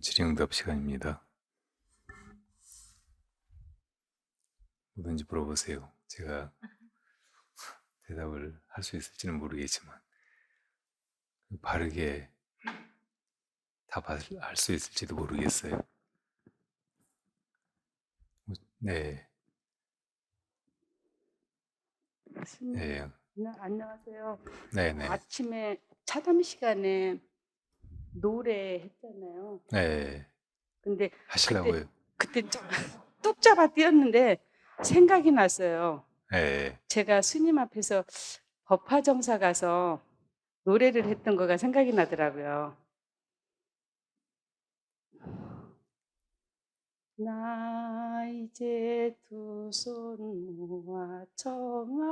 질의응답 시간입니다. 뭐든지 물어보세요. 제가 대답을 할 수 있을지는 모르겠지만 바르게 답할 수 있을지도 모르겠어요. 네, 스님, 네, 네, 안녕하세요. 네, 네, 아침에 차담 시간에 노래 했잖아요. 네. 근데 그때 하시려고요. 그때 뚝 잡아 뛰었는데 생각이 났어요. 네, 제가 스님 앞에서 법화정사 가서 노래를 했던 거가 생각이 나더라고요. 나 이제 두 손 모아 청하옵나니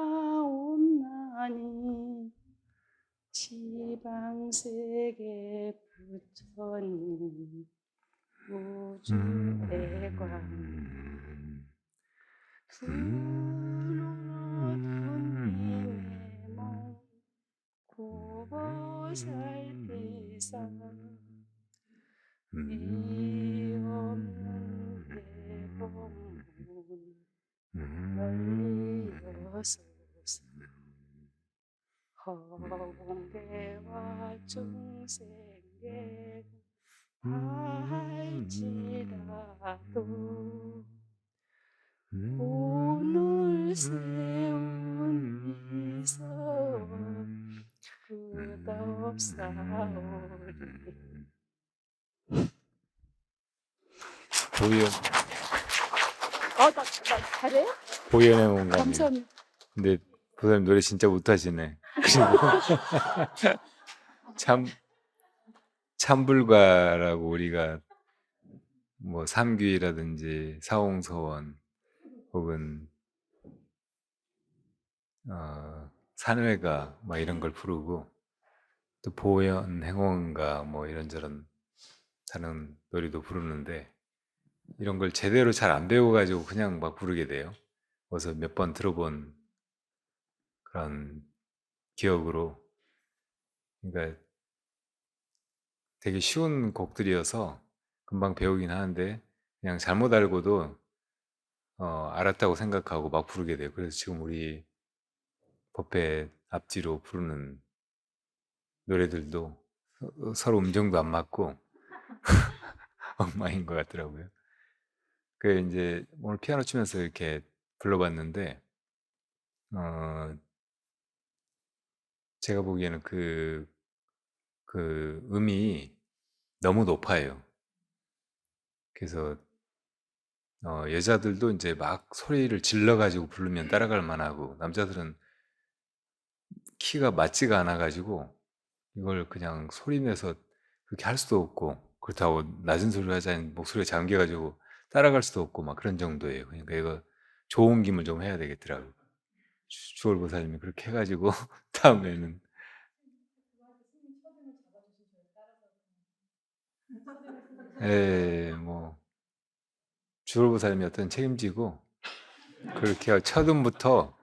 지방세계 부처님 우주대광 불로투님의 몸 구보살대상 이없는 대공문 널리어서서 허공대와 중생계 할지라도 오늘 세운 미소 끝없사오리. 보현 나 잘해? 보현의 공감이에요. 감사합니다. 근데 보사님 노래 진짜 못하시네. 참 참불가라고 우리가 뭐 삼귀라든지 사홍서원 혹은 산회가 막 이런 걸 부르고 또 보현 행원가 뭐 이런저런 다른 노래도 부르는데 이런 걸 제대로 잘 안 배워가지고 그냥 막 부르게 돼요. 어서 몇 번 들어본 그런 기억으로. 그러니까 되게 쉬운 곡들이어서 금방 배우긴 하는데 그냥 잘못 알고도 알았다고 생각하고 막 부르게 돼요. 그래서 지금 우리 법회 앞뒤로 부르는 노래들도 서로 음정도 안 맞고 엉망인 것 같더라고요. 그 이제 오늘 피아노 치면서 이렇게 불러봤는데 어, 제가 보기에는 그 음이 너무 높아요. 그래서 여자들도 이제 막 소리를 질러가지고 부르면 따라갈 만하고 남자들은 키가 맞지가 않아가지고 이걸 그냥 소리내서 그렇게 할 수도 없고 그렇다고 낮은 소리를 하자니 목소리가 잠겨가지고 따라갈 수도 없고 막 그런 정도예요. 그러니까 이거 좋은 김을 좀 해야 되겠더라고요. 주월보살님이 그렇게 해가지고 다음에는 뭐 주월보살님이 어떤 책임지고 그렇게 첫 음부터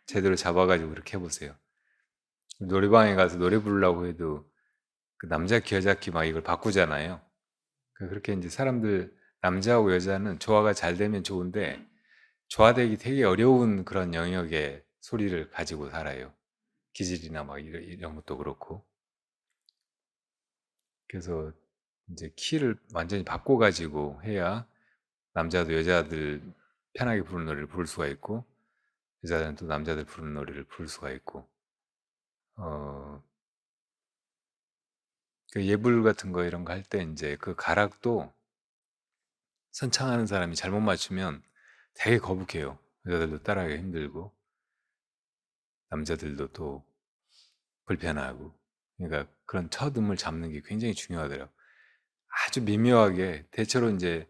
제대로 잡아가지고 그렇게 해보세요. 노래방에 가서 노래 부르려고 해도 그 남자 키 여자 키 막 이걸 바꾸잖아요. 그렇게 이제 사람들 남자하고 여자는 조화가 잘 되면 좋은데 조화되기 되게 어려운 그런 영역의 소리를 가지고 살아요. 기질이나 막 이런 것도 그렇고. 그래서 이제 키를 완전히 바꿔가지고 해야 남자도 여자들 편하게 부르는 노래를 부를 수가 있고 여자들은 또 남자들 부르는 노래를 부를 수가 있고 어, 그 예불 같은 거 이런 거 할 때 이제 그 가락도 선창하는 사람이 잘못 맞추면 되게 거북해요. 여자들도 따라하기 힘들고 남자들도 또 불편하고 그러니까 그런 첫 음을 잡는 게 굉장히 중요하더라고요. 아주 미묘하게 대체로 이제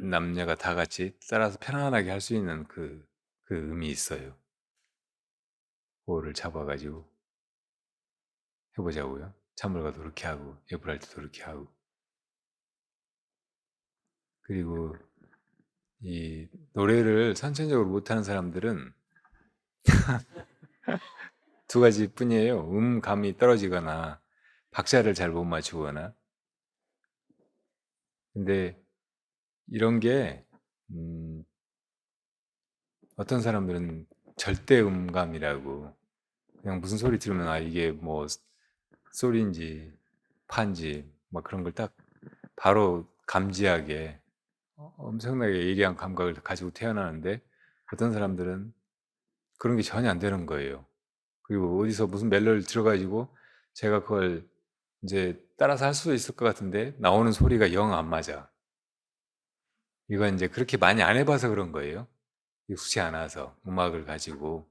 남녀가 다 같이 따라서 편안하게 할 수 있는 그 음이 있어요. 그거를 잡아가지고 해보자고요. 찬물가도 그렇게 하고 예불할 때도 그렇게 하고 그리고 이 노래를 선천적으로 못하는 사람들은 두 가지뿐이에요. 음감이 떨어지거나 박자를 잘 못 맞추거나 근데 이런 게 어떤 사람들은 절대 음감이라고 그냥 무슨 소리 들으면 아 이게 뭐 소리인지 파인지 막 그런 걸 딱 바로 감지하게 엄청나게 예리한 감각을 가지고 태어나는데 어떤 사람들은 그런 게 전혀 안 되는 거예요. 그리고 어디서 무슨 멜로디를 들어가지고 제가 그걸 이제 따라서 할 수도 있을 것 같은데 나오는 소리가 영 안 맞아. 이건 이제 그렇게 많이 안 해봐서 그런 거예요. 익숙치 않아서 음악을 가지고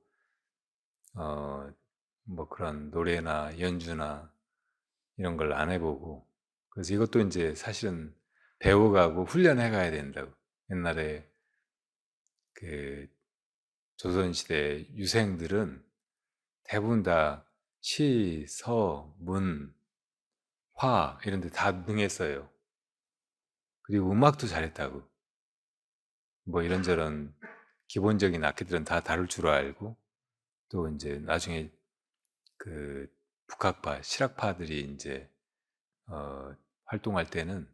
뭐 그런 노래나 연주나 이런 걸 안 해보고 그래서 이것도 이제 사실은 배워가고 훈련해 가야 된다고. 옛날에 그 조선시대 유생들은 대부분 다 시, 서, 문, 화 이런 데 다 능했어요. 그리고 음악도 잘했다고. 뭐 이런저런 기본적인 악기들은 다 다룰 줄 알고 또 이제 나중에 그 북악파, 실악파들이 이제 활동할 때는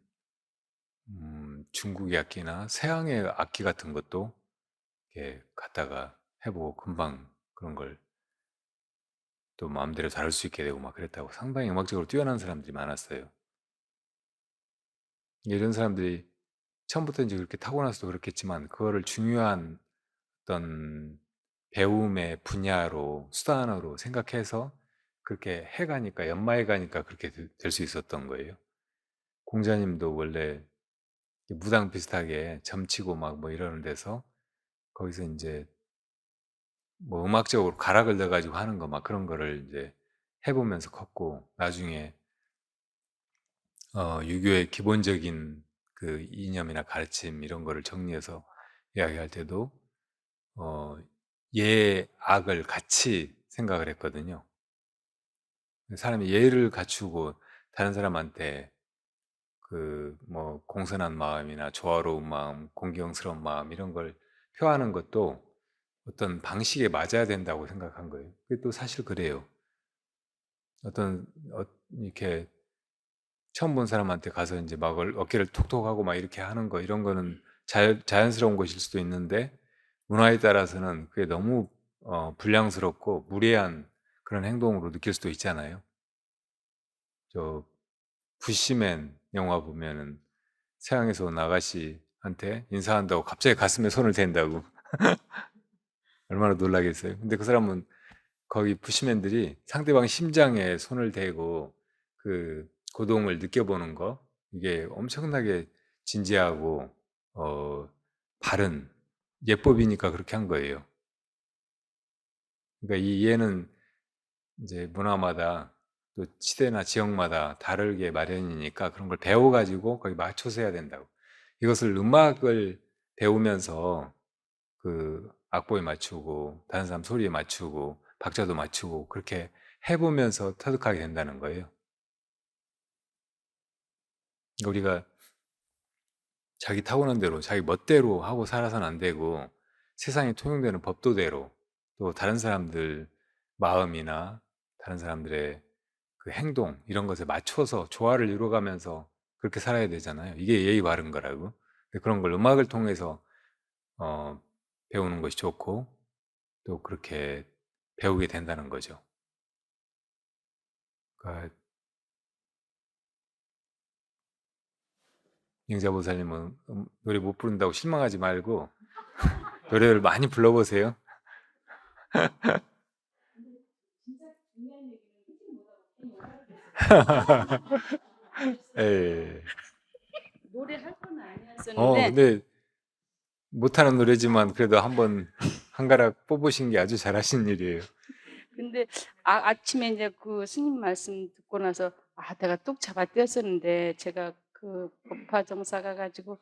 중국의 악기나 서양의 악기 같은 것도 이렇게 갖다가 해보고 금방 그런 걸 또 마음대로 다룰 수 있게 되고 막 그랬다고. 상당히 음악적으로 뛰어난 사람들이 많았어요. 이런 사람들이 처음부터 이제 그렇게 타고나서도 그렇겠지만 그거를 중요한 어떤 배움의 분야로 수단으로 생각해서 그렇게 해가니까 연마해 가니까 그렇게 될 수 있었던 거예요. 공자님도 원래 무당 비슷하게 점치고 막 뭐 이러는 데서 거기서 이제 뭐 음악적으로 가락을 넣어가지고 하는 거 막 그런 거를 이제 해보면서 컸고 나중에 유교의 기본적인 그 이념이나 가르침 이런 거를 정리해서 이야기할 때도 어, 예, 악을 같이 생각을 했거든요. 사람이 예를 갖추고 다른 사람한테 그 뭐 공손한 마음이나 조화로운 마음, 공경스러운 마음 이런 걸 표하는 것도 어떤 방식에 맞아야 된다고 생각한 거예요. 그게 또 사실 그래요. 어떤 이렇게 처음 본 사람한테 가서 이제 막 어깨를 톡톡하고 막 이렇게 하는 거 이런 거는 자연스러운 것일 수도 있는데 문화에 따라서는 그게 너무 불량스럽고 무례한 그런 행동으로 느낄 수도 있잖아요. 저 부시맨 영화 보면은 서양에서 온 아가씨한테 인사한다고 갑자기 가슴에 손을 댄다고 얼마나 놀라겠어요. 근데 그 사람은 거기 부시맨들이 상대방 심장에 손을 대고 그 고동을 느껴보는 거 이게 엄청나게 진지하고 바른 예법이니까 그렇게 한 거예요. 그러니까 이 얘는 이제 문화마다 또 시대나 지역마다 다르게 마련이니까 그런 걸 배워가지고 거기 맞춰서 해야 된다고. 이것을 음악을 배우면서 그 악보에 맞추고 다른 사람 소리에 맞추고 박자도 맞추고 그렇게 해보면서 터득하게 된다는 거예요. 그러니까 우리가 자기 타고난 대로 자기 멋대로 하고 살아서는 안 되고 세상에 통용되는 법도대로 또 다른 사람들 마음이나 다른 사람들의 그 행동 이런 것에 맞춰서 조화를 이루어가면서 그렇게 살아야 되잖아요. 이게 예의 바른 거라고. 근데 그런 걸 음악을 통해서 어, 배우는 것이 좋고 또 그렇게 배우게 된다는 거죠. 그러니까 영자보살님은 노래 못 부른다고 실망하지 말고 노래를 많이 불러보세요. 예. 노래할 건 아니었었는데 근데 못하는 노래지만 그래도 한번 한 가락 뽑으신 게 아주 잘하신 일이에요. 근데 아침에 이제 그 스님 말씀 듣고 나서 내가 뚝 잡아 뛰었었는데 제가 그 법화정사 가가지고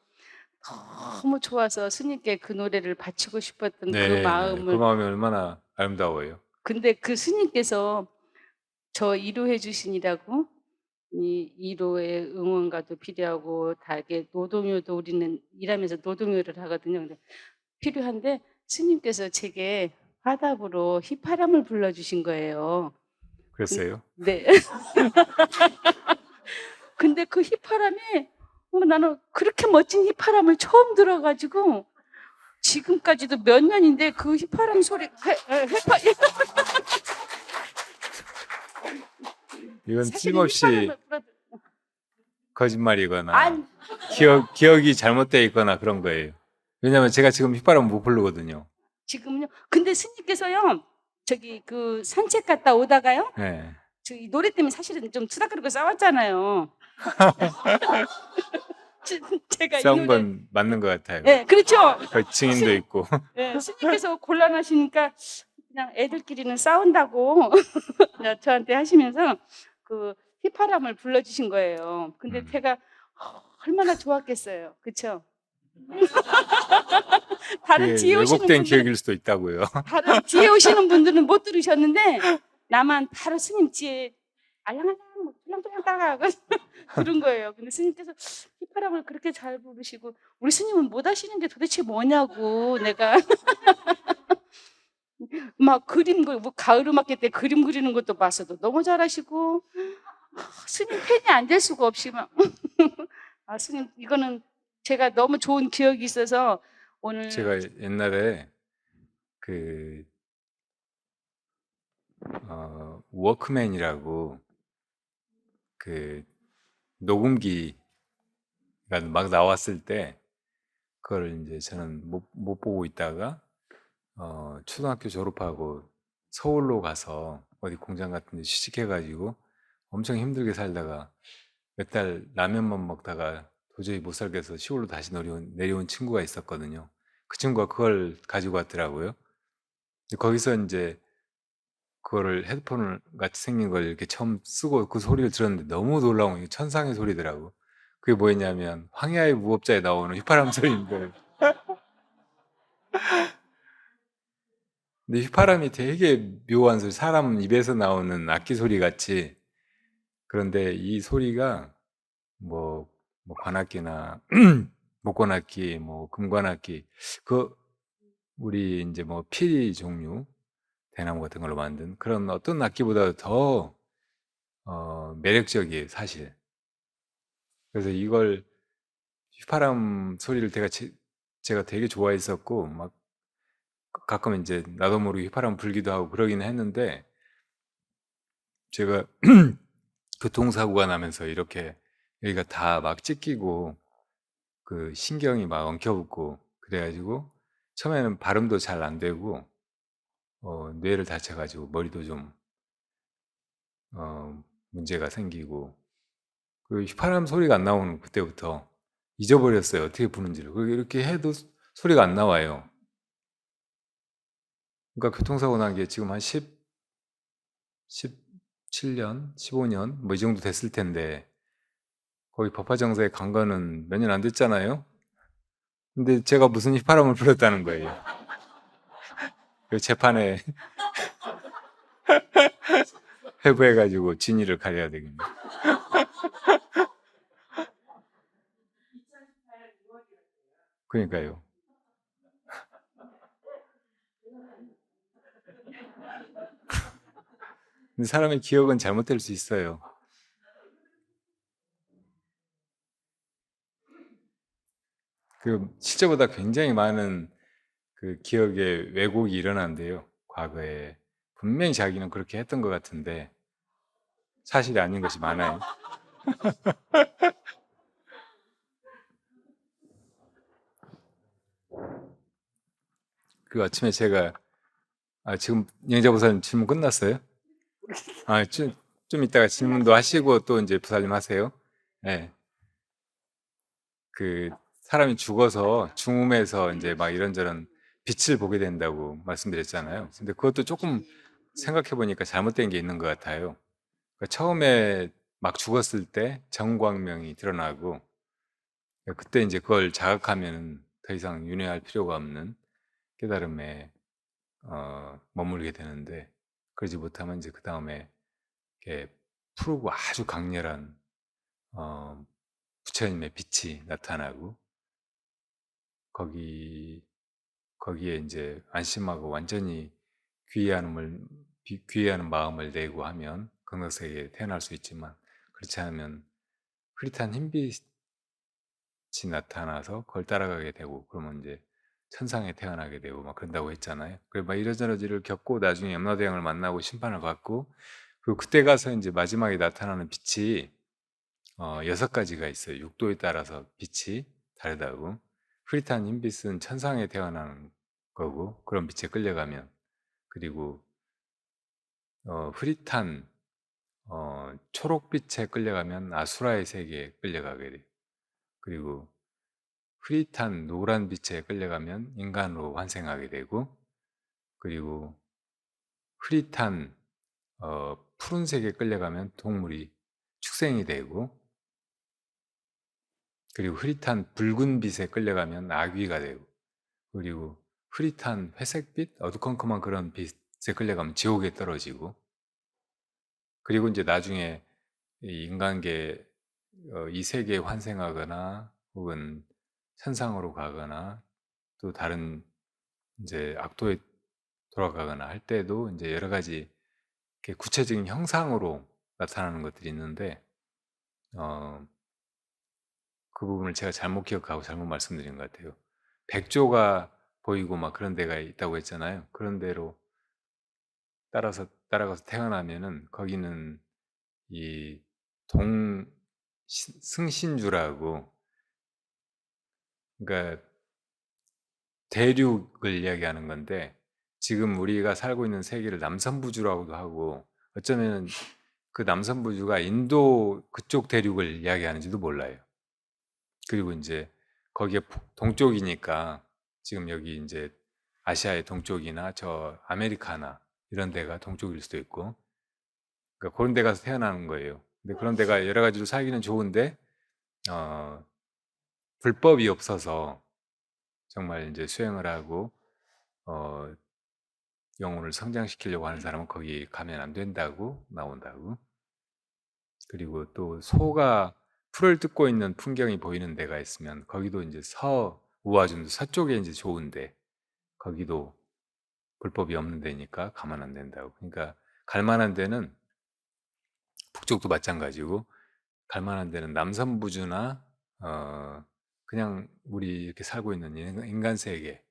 너무 좋아서 스님께 그 노래를 바치고 싶었던 그 네, 네. 그 마음을 마음이 얼마나 아름다워요. 근데 그 스님께서 저 위로해 주시니라고 이 위로의 응원가도 필요하고 다 이게 노동요도 우리는 일하면서 노동요를 하거든요. 근데 필요한데 스님께서 제게 화답으로 휘파람을 불러주신 거예요. 그랬어요? 네. 근데 그 휘파람이 나는 그렇게 멋진 휘파람을 처음 들어가지고 지금까지도 몇 년인데 그 휘파람 소리 이건 사실은 틀림없이 휘파람을 불어도 거짓말이거나 아니 기억이 잘못되어 있거나 그런 거예요. 왜냐면 제가 지금 휘파람 못 부르거든요. 지금요. 근데 스님께서요 저기 그 산책 갔다 오다가요 네. 저이 노래 때문에 사실은 좀 투닥거리고 싸웠잖아요. 제가 이 싸운 노래 건 맞는 것 같아요. 예 그렇죠. 그 증인도 스님 있고. 예 스님께서 곤란하시니까 그냥 애들끼리는 싸운다고 저한테 하시면서 그 휘파람을 불러주신 거예요. 근데 제가 얼마나 좋았겠어요. 그쵸? 다른 그게 뒤에 오시는 왜곡된 분들은 기억일 수도 있다고요. 다른 뒤에 오시는 분들은 못 들으셨는데 나만 바로 스님 뒤에 알랑알랑 뭐 뚫랑뚫랑 따라가고 들은 거예요. 근데 스님께서 휘파람을 그렇게 잘 부르시고 우리 스님은 못 하시는 게 도대체 뭐냐고 내가 막 그림 뭐 가을 음악회 때 그림 그리는 것도 봤어도 너무 잘하시고 스님 팬이 안 될 수가 없이 막 아 스님 이거는 제가 너무 좋은 기억이 있어서 오늘 제가 옛날에 그 워크맨이라고 그 녹음기가 막 나왔을 때 그걸 이제 저는 못 보고 있다가 초등학교 졸업하고 서울로 가서 어디 공장 같은 데 취직해가지고 엄청 힘들게 살다가 몇 달 라면만 먹다가 도저히 못 살겠어 시골로 다시 내려온 친구가 있었거든요. 그 친구가 그걸 가지고 왔더라고요. 근데 거기서 이제 그거를 헤드폰을 같이 생긴 걸 이렇게 처음 쓰고 그 소리를 들었는데 너무 놀라운 게 천상의 소리더라고. 그게 뭐였냐면 황야의 무법자에 나오는 휘파람 소리인데 근데 휘파람이 되게 묘한 소리, 사람 입에서 나오는 악기 소리 같이. 그런데 이 소리가 뭐, 관악기나 목관악기, 뭐 금관악기, 그 우리 이제 뭐 피리 종류, 대나무 같은 걸로 만든 그런 어떤 악기보다 더 매력적이에요, 사실. 그래서 이걸 휘파람 소리를 제가 되게 좋아했었고 막 가끔 이제 나도 모르게 휘파람 불기도 하고 그러긴 했는데 제가 교통사고가 나면서 이렇게 여기가 다 막 찢기고 그 신경이 막 엉켜붙고 그래가지고 처음에는 발음도 잘 안 되고 뇌를 다쳐가지고 머리도 좀 문제가 생기고 그 휘파람 소리가 안 나오는 그때부터 잊어버렸어요. 어떻게 부는지를. 그리고 이렇게 해도 소리가 안 나와요. 그러니까 교통사고 난 게 지금 한 17년, 15년 뭐 이 정도 됐을 텐데 거기 법화정사에 간 거는 몇 년 안 됐잖아요. 근데 제가 무슨 휘파람을 불었다는 거예요. 그 재판에 회부해가지고 진위를 가려야 되겠네. 그러니까요. 근데 사람의 기억은 잘못될 수 있어요. 그 실제보다 굉장히 많은 그 기억의 왜곡이 일어난대요. 과거에 분명히 자기는 그렇게 했던 것 같은데 사실이 아닌 것이 많아요. 그 아침에 제가 지금 영자 부사님 질문 끝났어요? 좀 이따가 질문도 하시고 또 이제 부사님 하세요. 네. 그 사람이 죽어서 중음에서 이제 막 이런저런 빛을 보게 된다고 말씀드렸잖아요. 근데 그것도 조금 생각해 보니까 잘못된 게 있는 것 같아요. 그러니까 처음에 막 죽었을 때 정광명이 드러나고 그때 이제 그걸 자각하면 더 이상 윤회할 필요가 없는 깨달음에 머물게 되는데 그러지 못하면 이제 그 다음에 푸르고 아주 강렬한 어, 부처님의 빛이 나타나고 거기 거기에 이제 안심하고 완전히 귀의하는 마음을 내고 하면 극락세계에 태어날 수 있지만 그렇지 않으면 흐릿한 흰빛 빛이 나타나서 그걸 따라가게 되고 그러면 이제 천상에 태어나게 되고 막 그런다고 했잖아요. 그래 막 이러저러지를 겪고 나중에 염라대왕을 만나고 심판을 받고 그리고 그때 가서 이제 마지막에 나타나는 빛이 6가지가 있어요. 육도에 따라서 빛이 다르다고. 흐릿한 흰빛은 천상에 태어나는 거고 그런 빛에 끌려가면 그리고 흐릿한 초록빛에 끌려가면 아수라의 세계에 끌려가게 돼요. 그리고 흐릿한 노란 빛에 끌려가면 인간으로 환생하게 되고 그리고 흐릿한 푸른색에 끌려가면 동물이 축생이 되고 그리고 흐릿한 붉은 빛에 끌려가면 아귀가 되고 그리고 흐릿한 회색빛, 어두컴컴한 그런 빛에 끌려가면 지옥에 떨어지고 그리고 이제 나중에 이 인간계 이 세계에 환생하거나 혹은 천상으로 가거나 또 다른 이제 악도에 돌아가거나 할 때도 이제 여러 가지 이렇게 구체적인 형상으로 나타나는 것들이 있는데 어, 그 부분을 제가 잘못 기억하고 잘못 말씀드린 것 같아요. 백조가 보이고 막 그런 데가 있다고 했잖아요. 그런 데로 따라가서 태어나면은 거기는 이 승신주라고 그러니까 대륙을 이야기하는 건데 지금 우리가 살고 있는 세계를 남선부주라고도 하고 어쩌면 그 남선부주가 인도 그쪽 대륙을 이야기하는지도 몰라요. 그리고 이제 거기에 동쪽이니까 지금 여기 이제 아시아의 동쪽이나 저 아메리카나 이런 데가 동쪽일 수도 있고 그러니까 그런 데 가서 태어나는 거예요. 근데 그런 데가 여러 가지로 살기는 좋은데 어, 불법이 없어서 정말 이제 수행을 하고 어, 영혼을 성장시키려고 하는 사람은 거기 가면 안 된다고 나온다고. 그리고 또 소가 풀을 뜯고 있는 풍경이 보이는 데가 있으면 거기도 이제 우아준도 서쪽에 이제 좋은데 거기도 불법이 없는 데니까 가면 안 된다고. 그러니까 갈 만한 데는 북쪽도 마찬가지고 갈 만한 데는 남선부주나 그냥 우리 이렇게 살고 있는 인간 세계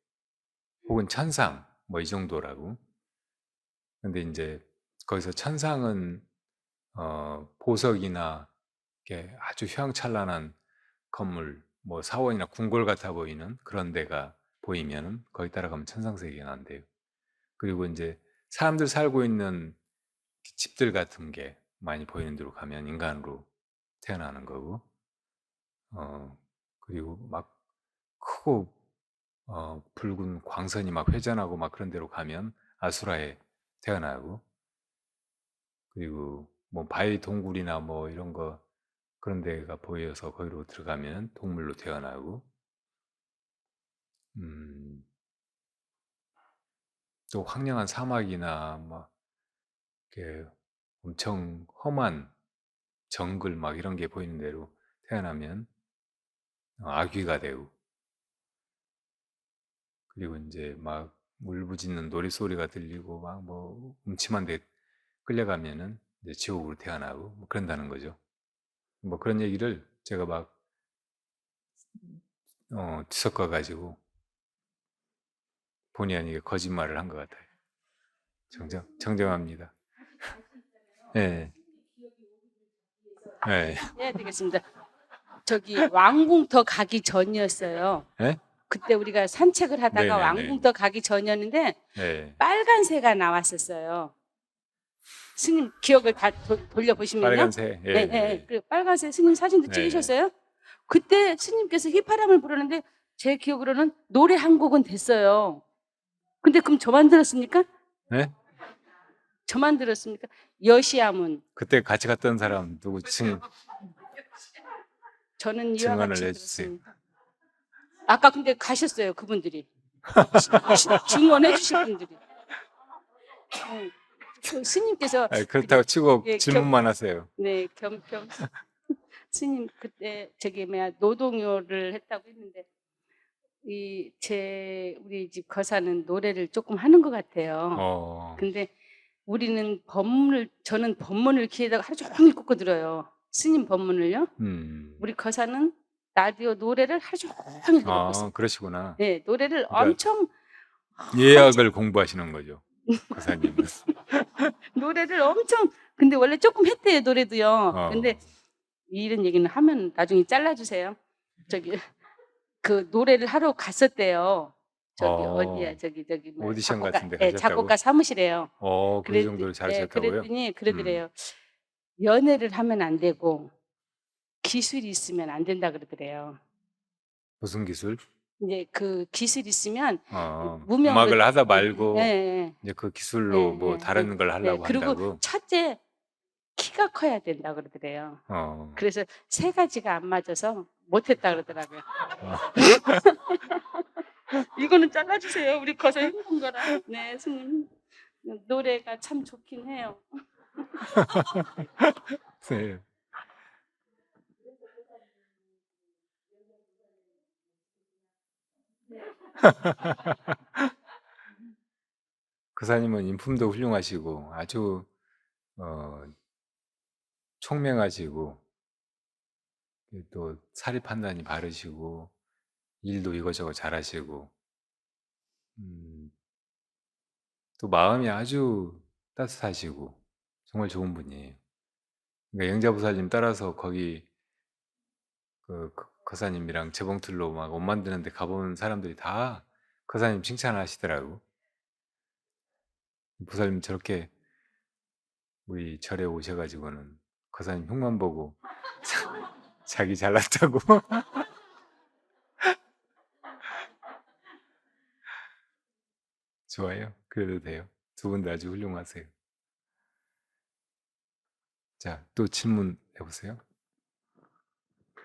혹은 천상 뭐 이 정도라고. 근데 이제 거기서 천상은 보석이나 이렇게 아주 휘황찬란한 건물, 뭐 사원이나 궁궐 같아 보이는 그런 데가 보이면은 거기 따라가면 천상 세계가 난대요. 그리고 이제 사람들 살고 있는 집들 같은 게 많이 보이는 데로 가면 인간으로 태어나는 거고, 그리고 막 크고 붉은 광선이 막 회전하고 막 그런 데로 가면 아수라에 태어나고, 그리고 뭐 바위 동굴이나 뭐 이런 거 그런 데가 보여서 거기로 들어가면 동물로 태어나고, 음, 또 황량한 사막이나 막 이렇게 엄청 험한 정글 막 이런 게 보이는 대로 태어나면 아귀가 되고, 그리고 이제 막 울부짖는 노랫소리가 들리고 막 뭐 음침한 데 끌려가면은 이제 지옥으로 태어나고 뭐 그런다는 거죠. 뭐 그런 얘기를 제가 막 뒤섞어 가지고 본의 아니게 거짓말을 한 것 같아요. 정정합니다. 예. 예. 해야 되겠습니다. 저기 왕궁터 가기 전이었어요. 예? 그때 우리가 산책을 하다가 네네네. 왕궁터 가기 전이었는데 예. 빨간 새가 나왔었어요. 스님 기억을 다 돌려보시면요. 빨간색. 예. 예, 예. 그 빨간색 스님 사진도 네. 찍으셨어요? 그때 스님께서 휘파람을 불었는데 제 기억으로는 노래 한 곡은 됐어요. 근데 그럼 저만 들었습니까? 네? 저만 들었습니까? 여시아문. 그때 같이 갔던 사람 누구 저는 이와 증언을 같이 해주세요. 들었습니다. 아까 근데 가셨어요, 그분들이. 증언해 주실 분들이. 그 스님께서 그렇다고 치고 예, 질문만 하세요. 네, 겸 스님 그때 저기 뭐야 노동요를 했다고 했는데 우리 집 거사는 노래를 조금 하는 것 같아요. 근데 저는 법문을 귀에다가 하루 종일 꽂고 들어요. 스님 법문을요. 음. 우리 거사는 라디오 노래를 하루 종일 듣고 있어요. 그러시구나. 네. 노래를 그러니까 엄청 예약을 공부하시는 거죠, 거사님은. 노래를 엄청 근데 원래 쪼끔 했대요, 노래도요. 근데 어. 이런 얘기는 하면 나중에 잘라 주세요. 저기 그 노래를 하러 갔었대요. 저기 어디야 어. 저기 뭐야 오디션 작곡가 같은 데 예 가셨다고? 작곡가 사무실에요. 그 정도로 예 잘하셨다고요? 그랬더니 음. 그러더래요. 연애를 하면 안 되고 기술이 있으면 안 된다 그러더래요. 무슨 기술? 인제 그 기술이 있으면 이 어. 무명으로 음악을 하다 예 말고 예예. 이제 그 기술로 뭐 예예예. 다른 걸 예. 하려고 그리고 한다고? 첫째 키가 커야 된다 그러더래요. 어. 그래서 세 가지가 안 맞아서 못 했다 그러더라고요. 어. 이거는 잘라 주세요. 우리 거서 힘든 거라. 네 스님. 노래가 참 좋긴 해요. 네. 거사님은 인품도 훌륭하시고 아주 어 총명하시고 또 사리 판단이 바르시고 일도 이거저거 잘하시고 음 또 마음이 아주 따뜻하시고 정말 좋은 분이에요. 그러니까 영자보살님 따라서 거기 거사님이랑 재봉틀로 막 옷 만드는 데 가 본 사람들이 다 거사님 칭찬하시더라고. 보살님 저렇게 우리 절에 오셔 가지고는 거사님 흉만 보고 자기 잘났다고. 좋아요. 그래도 돼요. 두 분 다 아주 훌륭하세요. 자, 또 질문해 보세요.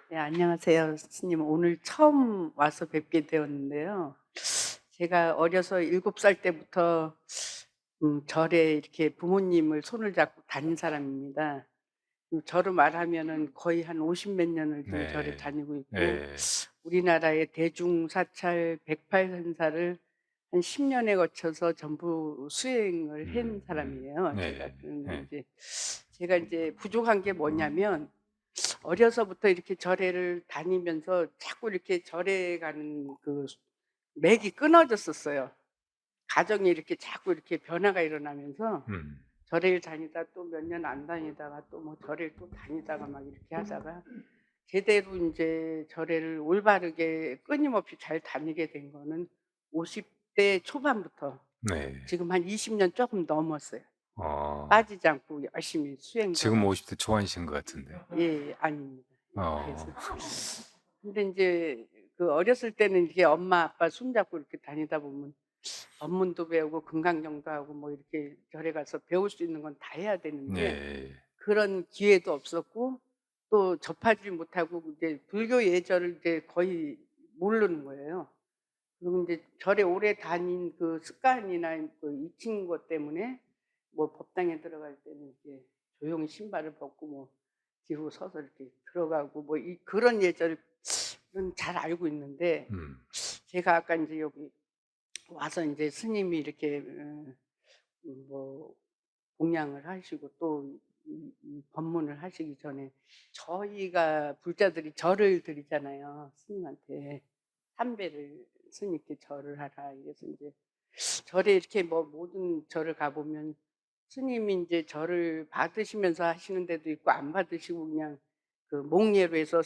네, 안녕하세요. 스님, 오늘 처음 와서 뵙게 되었는데요. 제가 어려서 7살 때부터 절에 이렇게 부모님을 손을 잡고 다닌 사람입니다. 절을 말하면은 거의 한 50 몇 년을 지금 절에 네. 다니고 있고, 예. 우리나라의 대중사찰 108선사를 한 10년에 거쳐서 전부 수행을 한 사람이에요. 제가. 네. 예. 제가 이제 부족한 게 뭐냐면, 어려서부터 이렇게 절에를 다니면서 자꾸 이렇게 절에 가는 그 맥이 끊어졌었어요. 가정이 이렇게 자꾸 이렇게 변화가 일어나면서 음. 절에를 다니다 또 몇 년 안 다니다가 또 뭐 절에 또 다니다가 막 이렇게 하다가 제대로 인제 절에를 올바르게 끊임없이 잘 다니게 된 거는 50대 초반부터 네. 지금 한 20년 쪼금 넘었어요. 어. 빠지지 않고 열심히 수행도 지금 하고. 50대 초반이신 것 같은데. 예, 아닙니다. 예, 어. 근데 인제 그 어렸을 때는 이렇게 엄마 아빠 손잡고 이렇게 다니다 보면 법문도 배우고 금강경도 하고 뭐 이렇게 절에 가서 배울 수 있는 건 다 해야 되는데 네. 그런 기회도 없었고 또 접하지 못하고 이제 불교 예절을 이제 거의 모르는 거예요. 그리고 인제 절에 오래 다닌 그 습관이나 그 익힌 것 때문에 뭐 법당에 들어갈 때는 이렇게 조용히 신발을 벗고 뭐 뒤로 서서 이렇게 들어가고 뭐 이 그런 예절은 잘 알고 있는데 음. 제가 아까 인제 여기 와서 인제 스님이 이렇게 뭐 공양을 하시고 또 이 법문을 하시기 전에 저희가 불자들이 절을 드리잖아요, 스님한테. 삼배를 스님께 절을 하라. 이래서 인제 절에 이렇게 뭐 모든 절을 가 보면 스님이 인제 절을 받으시면서 하시는 데도 있고 안 받으시고 그냥 그 몽예로 해서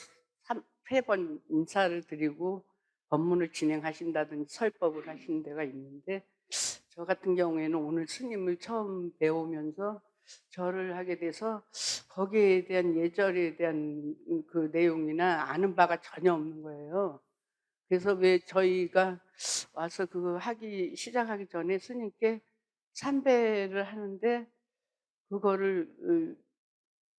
3-3번 인사를 드리고 법문을 진행하신다든지 설법을 하시는 데가 있는데 저 같은 경우에는 오늘 스님을 처음 배우면서 절을 하게 돼서 거기에 대한 예절에 대한 그 내용이나 아는 바가 전혀 없는 거예요. 그래서 왜 저희가 와서 그거 시작하기 전에 스님께 삼배를 하는데 그거를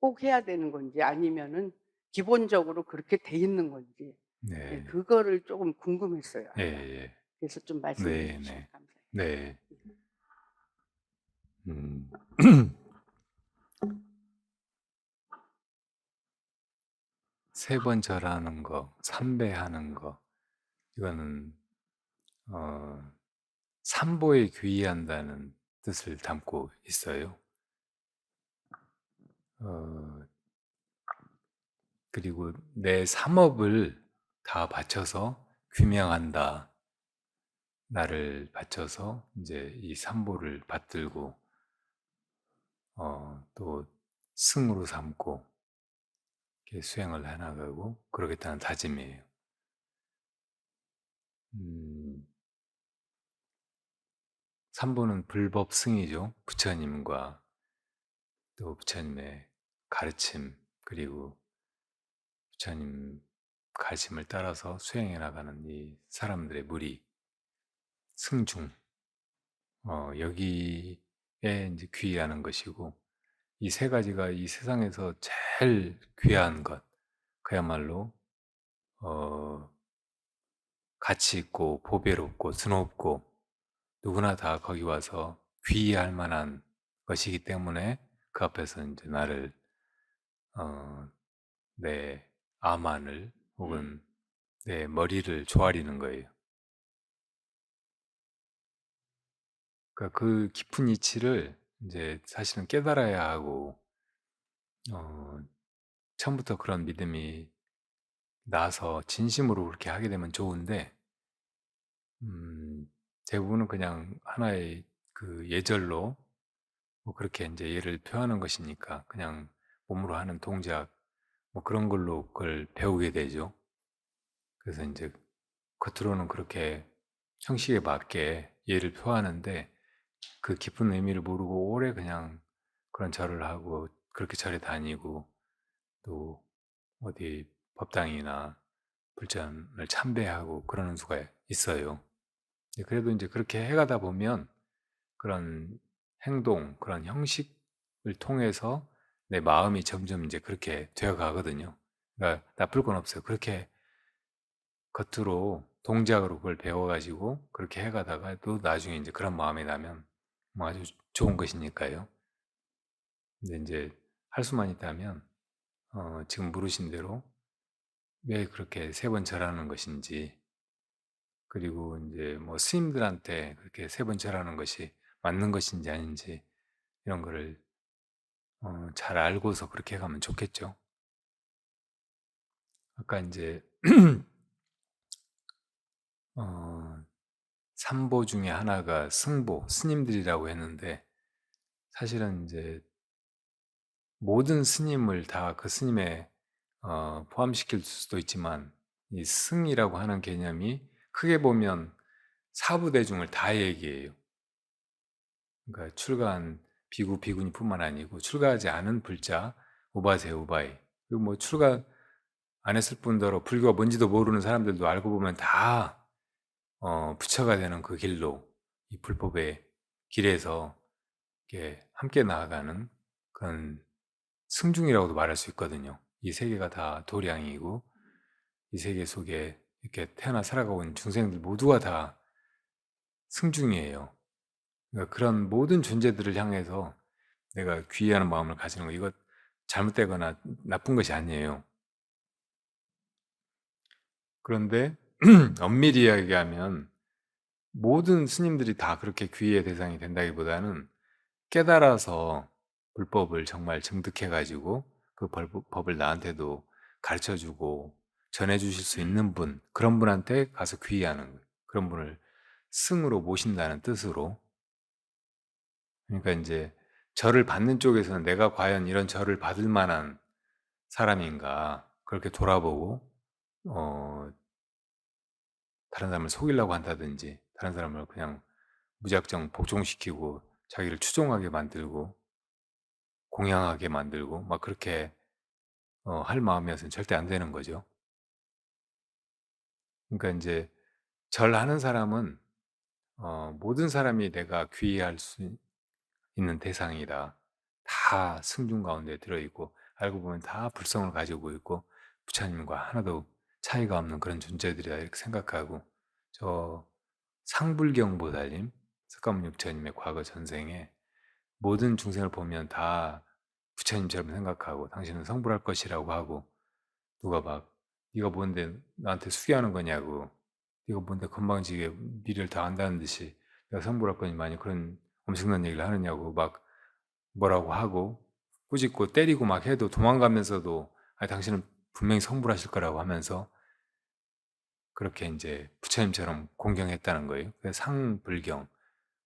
꼭 해야 되는 건지 아니면은 기본적으로 그렇게 돼 있는 건지 예, 네. 그거를 조금 궁금했어요 아까. 예예. 그래서 좀 말씀해 네 주시면 네. 감사해요. 네. 음. 세 번 절하는 거, 삼배하는 거 이거는 삼보에 귀의한다는 뜻을 담고 있어요. 어 그리고 내 삼업을 다 바쳐서 귀명한다. 나를 바쳐서 이제 이 삼보를 받들고 또 승으로 삼고 이렇게 수행을 해나가고 그러겠다는 다짐이에요. 삼보는 불법승이죠. 부처님과 또 부처님의 가르침 그리고 부처님 가르침을 따라서 수행해 나가는 이 사람들의 무리 승중 여기에 이제 귀의하는 것이고 이 세 가지가 이 세상에서 제일 귀한 것 그야말로 어, 가치 있고 보배롭고 드높고 누구나 다 거기 와서 귀의할 만한 것이기 때문에 그 앞에서 이제 나를 내 암안을 혹은 내 머리를 조아리는 거예요. 그러니까 그 깊은 이치를 이제 사실은 깨달아야 하고 어, 처음부터 그런 믿음이 나서 진심으로 그렇게 하게 되면 좋은데 대부분은 그냥 하나의 그 예절로 뭐 그렇게 이제 예를 표하는 것이니까 그냥 몸으로 하는 동작 뭐 그런 걸로 그걸 배우게 되죠. 그래서 이제 겉으로는 그렇게 형식에 맞게 예를 표하는데 그 깊은 의미를 모르고 오래 그냥 그런 절을 하고 그렇게 절에 다니고 또 어디 법당이나 불전을 참배하고 그러는 수가 있어요. 그래도 이제 그렇게 해가다 보면 그런 행동, 그런 형식을 통해서 내 마음이 점점 이제 그렇게 되어 가거든요. 그러니까 나쁠 건 없어요. 그렇게 겉으로 동작으로 그걸 배워가지고 그렇게 해가다가 또 나중에 이제 그런 마음이 나면 뭐 아주 좋은 것이니까요. 근데 이제 할 수만 있다면 지금 물으신 대로 왜 그렇게 세 번 절하는 것인지 그리고 이제 뭐 스님들한테 그렇게 세 번 절하는 것이 맞는 것인지 아닌지 이런 거를 잘 알고서 그렇게 가면 좋겠죠. 아까 이제 어, 삼보 중에 하나가 승보, 스님들이라고 했는데 사실은 이제 모든 스님을 다 그 스님에 포함시킬 수도 있지만 이 승이라고 하는 개념이 크게 보면 사부대중을 다 얘기해요. 그러니까 출가한 비구, 비구니뿐만 아니고 출가하지 않은 불자, 우바세, 우바이 그리고 뭐 출가 안 했을 뿐더러 불교가 뭔지도 모르는 사람들도 알고 보면 다 부처가 되는 그 길로 이 불법의 길에서 이렇게 함께 나아가는 그런 승중이라고도 말할 수 있거든요. 이 세계가 다 도량이고 이 세계 속에 이렇게 태어나 살아가고 있는 중생들 모두가 다 승중이에요. 그러니까 그런 모든 존재들을 향해서 내가 귀의하는 마음을 가지는 거 이거 잘못되거나 나쁜 것이 아니에요. 그런데 엄밀히 이야기하면 모든 스님들이 다 그렇게 귀의의 대상이 된다기보다는 깨달아서 불법을 정말 증득해가지고 그 법을 나한테도 가르쳐주고 전해주실 수 있는 분, 그런 분한테 가서 귀의하는 거예요. 그런 분을 승으로 모신다는 뜻으로. 그러니까 이제 절을 받는 쪽에서는 내가 과연 이런 절을 받을 만한 사람인가 그렇게 돌아보고 다른 사람을 속이려고 한다든지 다른 사람을 그냥 무작정 복종시키고 자기를 추종하게 만들고 공양하게 만들고 막 그렇게 할 마음이어서는 절대 안 되는 거죠. 그러니까 이제 절하는 사람은 모든 사람이 내가 귀의할 수 있는 대상이다. 다 승중 가운데 들어있고 알고 보면 다 불성을 가지고 있고 부처님과 하나도 차이가 없는 그런 존재들이다 이렇게 생각하고 저 상불경보살님 석가모니 부처님의 과거 전생에 모든 중생을 보면 다 부처님처럼 생각하고 당신은 성불할 것이라고 하고 누가 막 네가 뭔데 나한테 수기하는 거냐고 네가 뭔데 건방지게 미래를 다 안다는 듯이 내가 성불할 거니만이 그런 엄청난 얘기를 하느냐고 막 뭐라고 하고 꾸짖고 때리고 막 해도 도망가면서도 아니, 당신은 분명히 성불하실 거라고 하면서 그렇게 이제 부처님처럼 공경했다는 거예요. 그래서 상불경,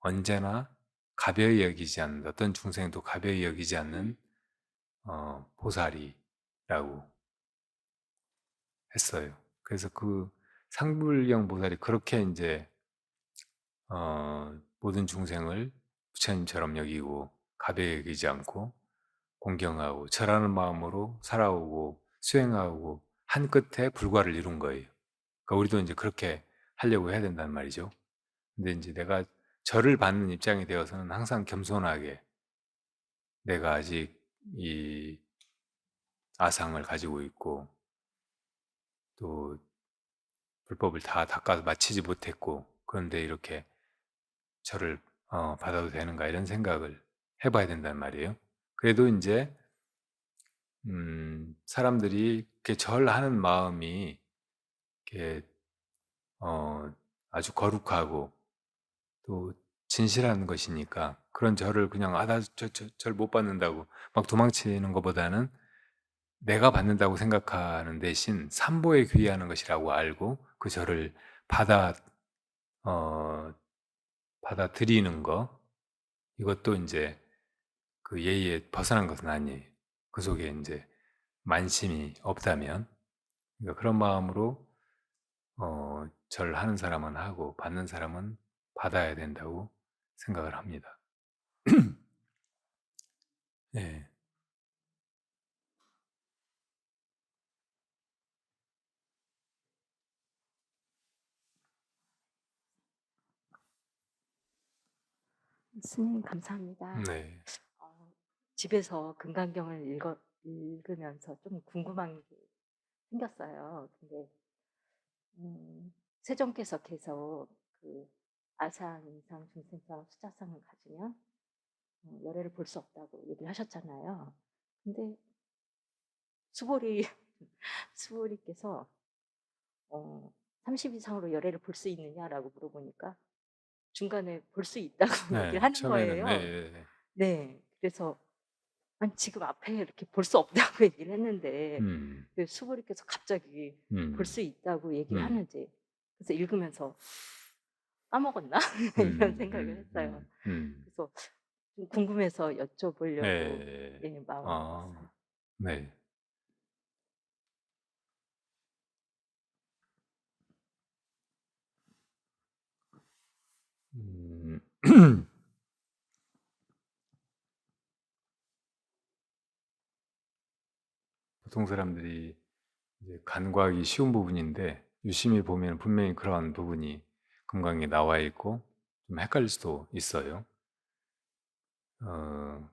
언제나 가벼이 여기지 않는, 어떤 중생도 가벼이 여기지 않는 보살이라고 했어요. 그래서 그 상불경 보살이 그렇게 이제 모든 중생을 부처님처럼 여기고 가벼이 여기지 않고 공경하고 절하는 마음으로 살아오고 수행하고 한 끝에 불과를 이룬 거예요. 그러니까 우리도 이제 그렇게 하려고 해야 된다는 말이죠. 근데 이제 내가 절을 받는 입장이 되어서는 항상 겸손하게 내가 아직 이 아상을 가지고 있고 또 불법을 다 닦아서 마치지 못했고 그런데 이렇게 절을 받아도 되는가 이런 생각을 해봐야 된단 말이에요. 그래도 이제 사람들이 이렇게 절하는 마음이 이렇게 아주 거룩하고 또 진실한 것이니까 그런 절을 그냥 나 절 못 받는다고 막 도망치는 것보다는 내가 받는다고 생각하는 대신 삼보에 귀의하는 것이라고 알고 그 절을 받아 어, 받아들이는 거 이것도 이제 그 예의에 벗어난 것은 아니에요. 그 속에 이제 만심이 없다면 그러니까 그런 마음으로 절하는 사람은 하고 받는 사람은 받아야 된다고 생각을 합니다. 예. 스님 감사합니다. 네. 집에서 금강경을 읽으면서 좀 궁금한 게 생겼어요. 근데 세종께서 계속 그 아상, 인상, 중생상, 수자상을 가지면 열애를 볼 수 없다고 얘기를 하셨잖아요. 근데 수보리 수보리께서 30 이상으로 열애를 볼 수 있느냐라고 물어보니까 중간에 볼 수 있다고 얘기를 네. 하는 처음에는 거예요. 네. 네, 그래서 아니 지금 앞에 이렇게 볼 수 없다고 얘기를 했는데 음. 그 수보리께서 갑자기 볼 수 음. 있다고 얘기를 음. 하는지 그래서 읽으면서 까먹었나 이런 생각을 했어요. 그래서 좀 궁금해서 여쭤보려고 네. 예, 마음을 먹었어요. 네. 음. 보통 사람들이 이제 간과하기 쉬운 부분인데 유심히 보면 분명히 그런 부분이 금강에 나와 있고 좀 헷갈릴 수도 있어요. 어,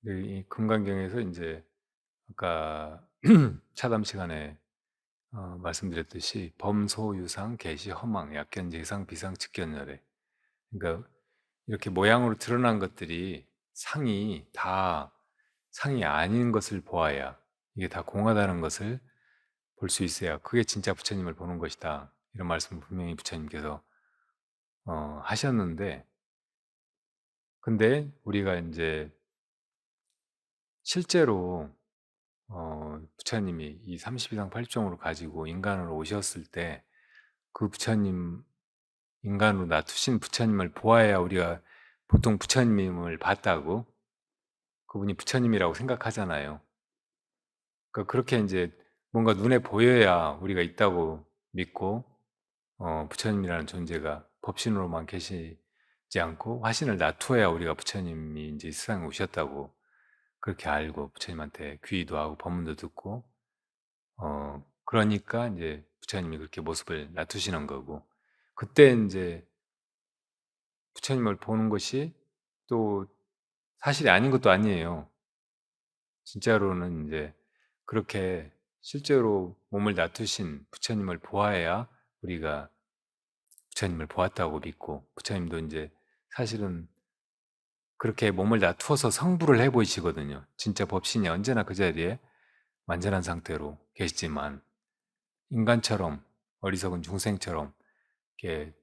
이 금강경에서 이제 아까 차담 시간에 말씀드렸듯이 범소유상 개시 허망 약견 재상 비상 측견열애 그러니까 이렇게 모양으로 드러난 것들이 상이 아닌 것을 보아야 이게 다 공하다는 것을 볼 수 있어야 그게 진짜 부처님을 보는 것이다. 이런 말씀을 분명히 부처님께서 하셨는데 근데 우리가 이제 실제로 부처님이 이 32상 8종으로 가지고 인간으로 오셨을 때 그 부처님 인간으로 나투신 부처님을 보아야 우리가 보통 부처님을 봤다고 그분이 부처님이라고 생각하잖아요. 그러니까 그렇게 이제 뭔가 눈에 보여야 우리가 있다고 믿고 부처님이라는 존재가 법신으로만 계시지 않고 화신을 나투어야 우리가 부처님이 이제 이 세상에 오셨다고 그렇게 알고 부처님한테 귀의도 하고 법문도 듣고 그러니까 이제 부처님이 그렇게 모습을 나투시는 거고 그때 이제 부처님을 보는 것이 또 사실이 아닌 것도 아니에요. 진짜로는 이제 그렇게 실제로 몸을 나투신 부처님을 보아야 우리가 부처님을 보았다고 믿고 부처님도 이제 사실은 그렇게 몸을 나투어서 성불을 해 보이시거든요. 진짜 법신이 언제나 그 자리에 완전한 상태로 계시지만 인간처럼 어리석은 중생처럼 이렇게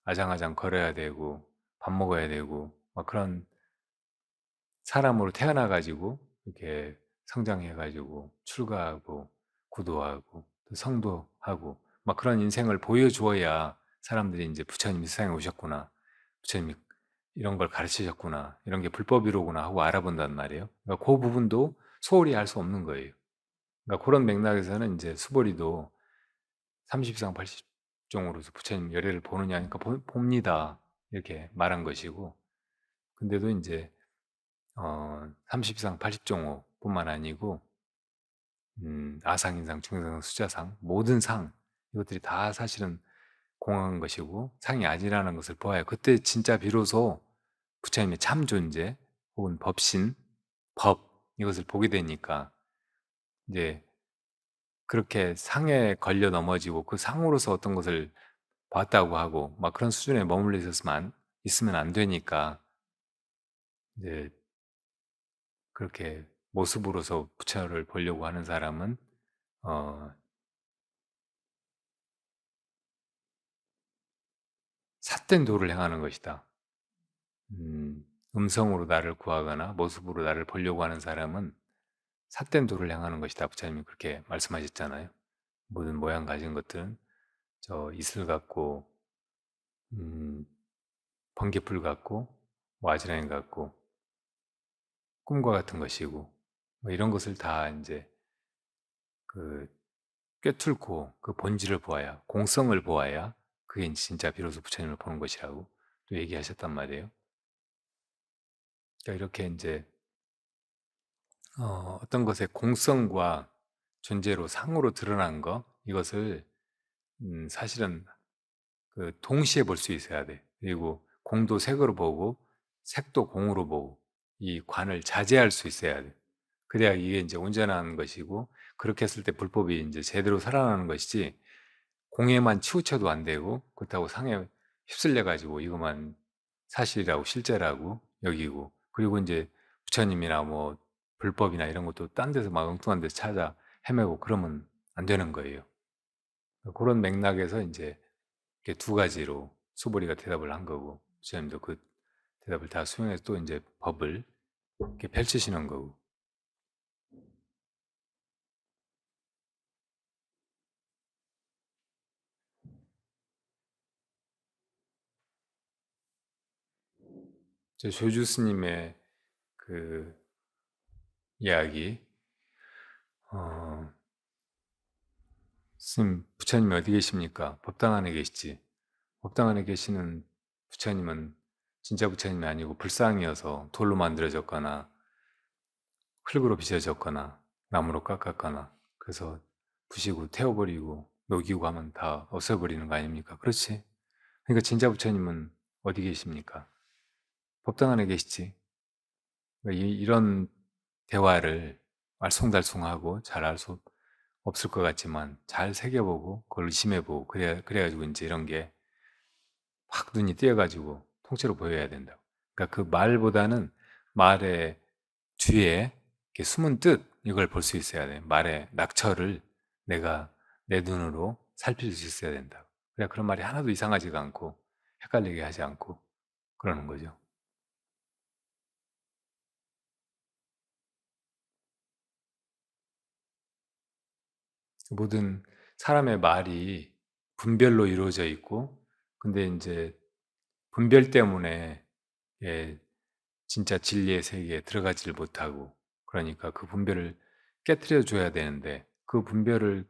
아장아장 걸어야 되고 밥 먹어야 되고 막 그런 사람으로 태어나 가지고 이렇게 성장해가지고 출가하고 구도하고 또 성도하고 막 그런 인생을 보여주어야 사람들이 이제 부처님이 세상에 오셨구나, 부처님이 이런 걸 가르치셨구나, 이런 게 불법이로구나 하고 알아본단 말이에요. 그러니까 그 부분도 소홀히 할 수 없는 거예요. 그러니까 그런 맥락에서는 이제 수보리도 30상 80종으로서 부처님 열애를 보느냐 하니까 봅니다. 이렇게 말한 것이고, 근데도 이제 30상 80종호뿐만 아니고 아상인상, 중상, 수자상 모든 상 이것들이 다 사실은 공한 것이고 상이 아니라는 것을 보아요. 그때 진짜 비로소 부처님의 참 존재 혹은 법신, 법 이것을 보게 되니까 이제 그렇게 상에 걸려 넘어지고 그 상으로서 어떤 것을 봤다고 하고 막 그런 수준에 머물러 있으면 안 되니까 이제 그렇게 모습으로서 부처를 보려고 하는 사람은 어, 삿된 도를 행하는 것이다. 음성으로 나를 구하거나 모습으로 나를 보려고 하는 사람은 삿된 도를 행하는 것이다. 부처님이 그렇게 말씀하셨잖아요. 모든 모양 가진 것들은 저 이슬 같고 음, 번개불 같고 와지랑이 같고 꿈과 같은 것이고 뭐 이런 것을 다 이제 그 꿰뚫고 그 본질을 보아야 공성을 보아야 그게 진짜 비로소 부처님을 보는 것이라고 또 얘기하셨단 말이에요. 그러니까 이렇게 이제 어떤 것의 공성과 존재로 상으로 드러난 것 이것을 사실은 그 동시에 볼 수 있어야 돼. 그리고 공도 색으로 보고 색도 공으로 보고 이 관을 자제할 수 있어야 돼. 그래야 이게 이제 온전한 것이고 그렇게 했을 때 불법이 이제 제대로 살아나는 것이지 공에만 치우쳐도 안 되고 그렇다고 상에 휩쓸려 가지고 이것만 사실이라고 실제라고 여기고 그리고 이제 부처님이나 뭐 불법이나 이런 것도 딴 데서 막 엉뚱한 데서 찾아 헤매고 그러면 안 되는 거예요. 그런 맥락에서 이제 이렇게 두 가지로 수보리가 대답을 한 거고 부처님도 그 대답을 다 수용해서 또 이제 법을 이렇게 펼치시는 거고. 저 조주 스님의 그 이야기, 어, 스님 부처님이 어디 계십니까? 법당 안에 계시지. 법당 안에 계시는 부처님은 진짜 부처님이 아니고 불상이어서 돌로 만들어졌거나 흙으로 빚어졌거나 나무로 깎았거나 그래서 부시고 태워버리고 녹이고 하면 다 없애버리는 거 아닙니까? 그렇지? 그러니까 진짜 부처님은 어디 계십니까? 법당 안에 계시지. 그러니까 이런 대화를 알쏭달쏭하고 잘 알 수 없을 것 같지만 잘 새겨보고 그걸 의심해보고 그래가지고 이제 이런 게 확 눈이 띄어가지고 통째로 보여야 된다고. 그러니까 그 말보다는 말의 뒤에 이렇게 숨은 뜻 이걸 볼 수 있어야 돼. 말의 낙처를 내가 내 눈으로 살필 수 있어야 된다고. 그래 그런 말이 하나도 이상하지가 않고 헷갈리게 하지 않고 그러는 거죠. 모든 사람의 말이 분별로 이루어져 있고 근데 이제 분별 때문에 예, 진짜 진리의 세계에 들어가지를 못하고 그러니까 그 분별을 깨트려 줘야 되는데 그 분별을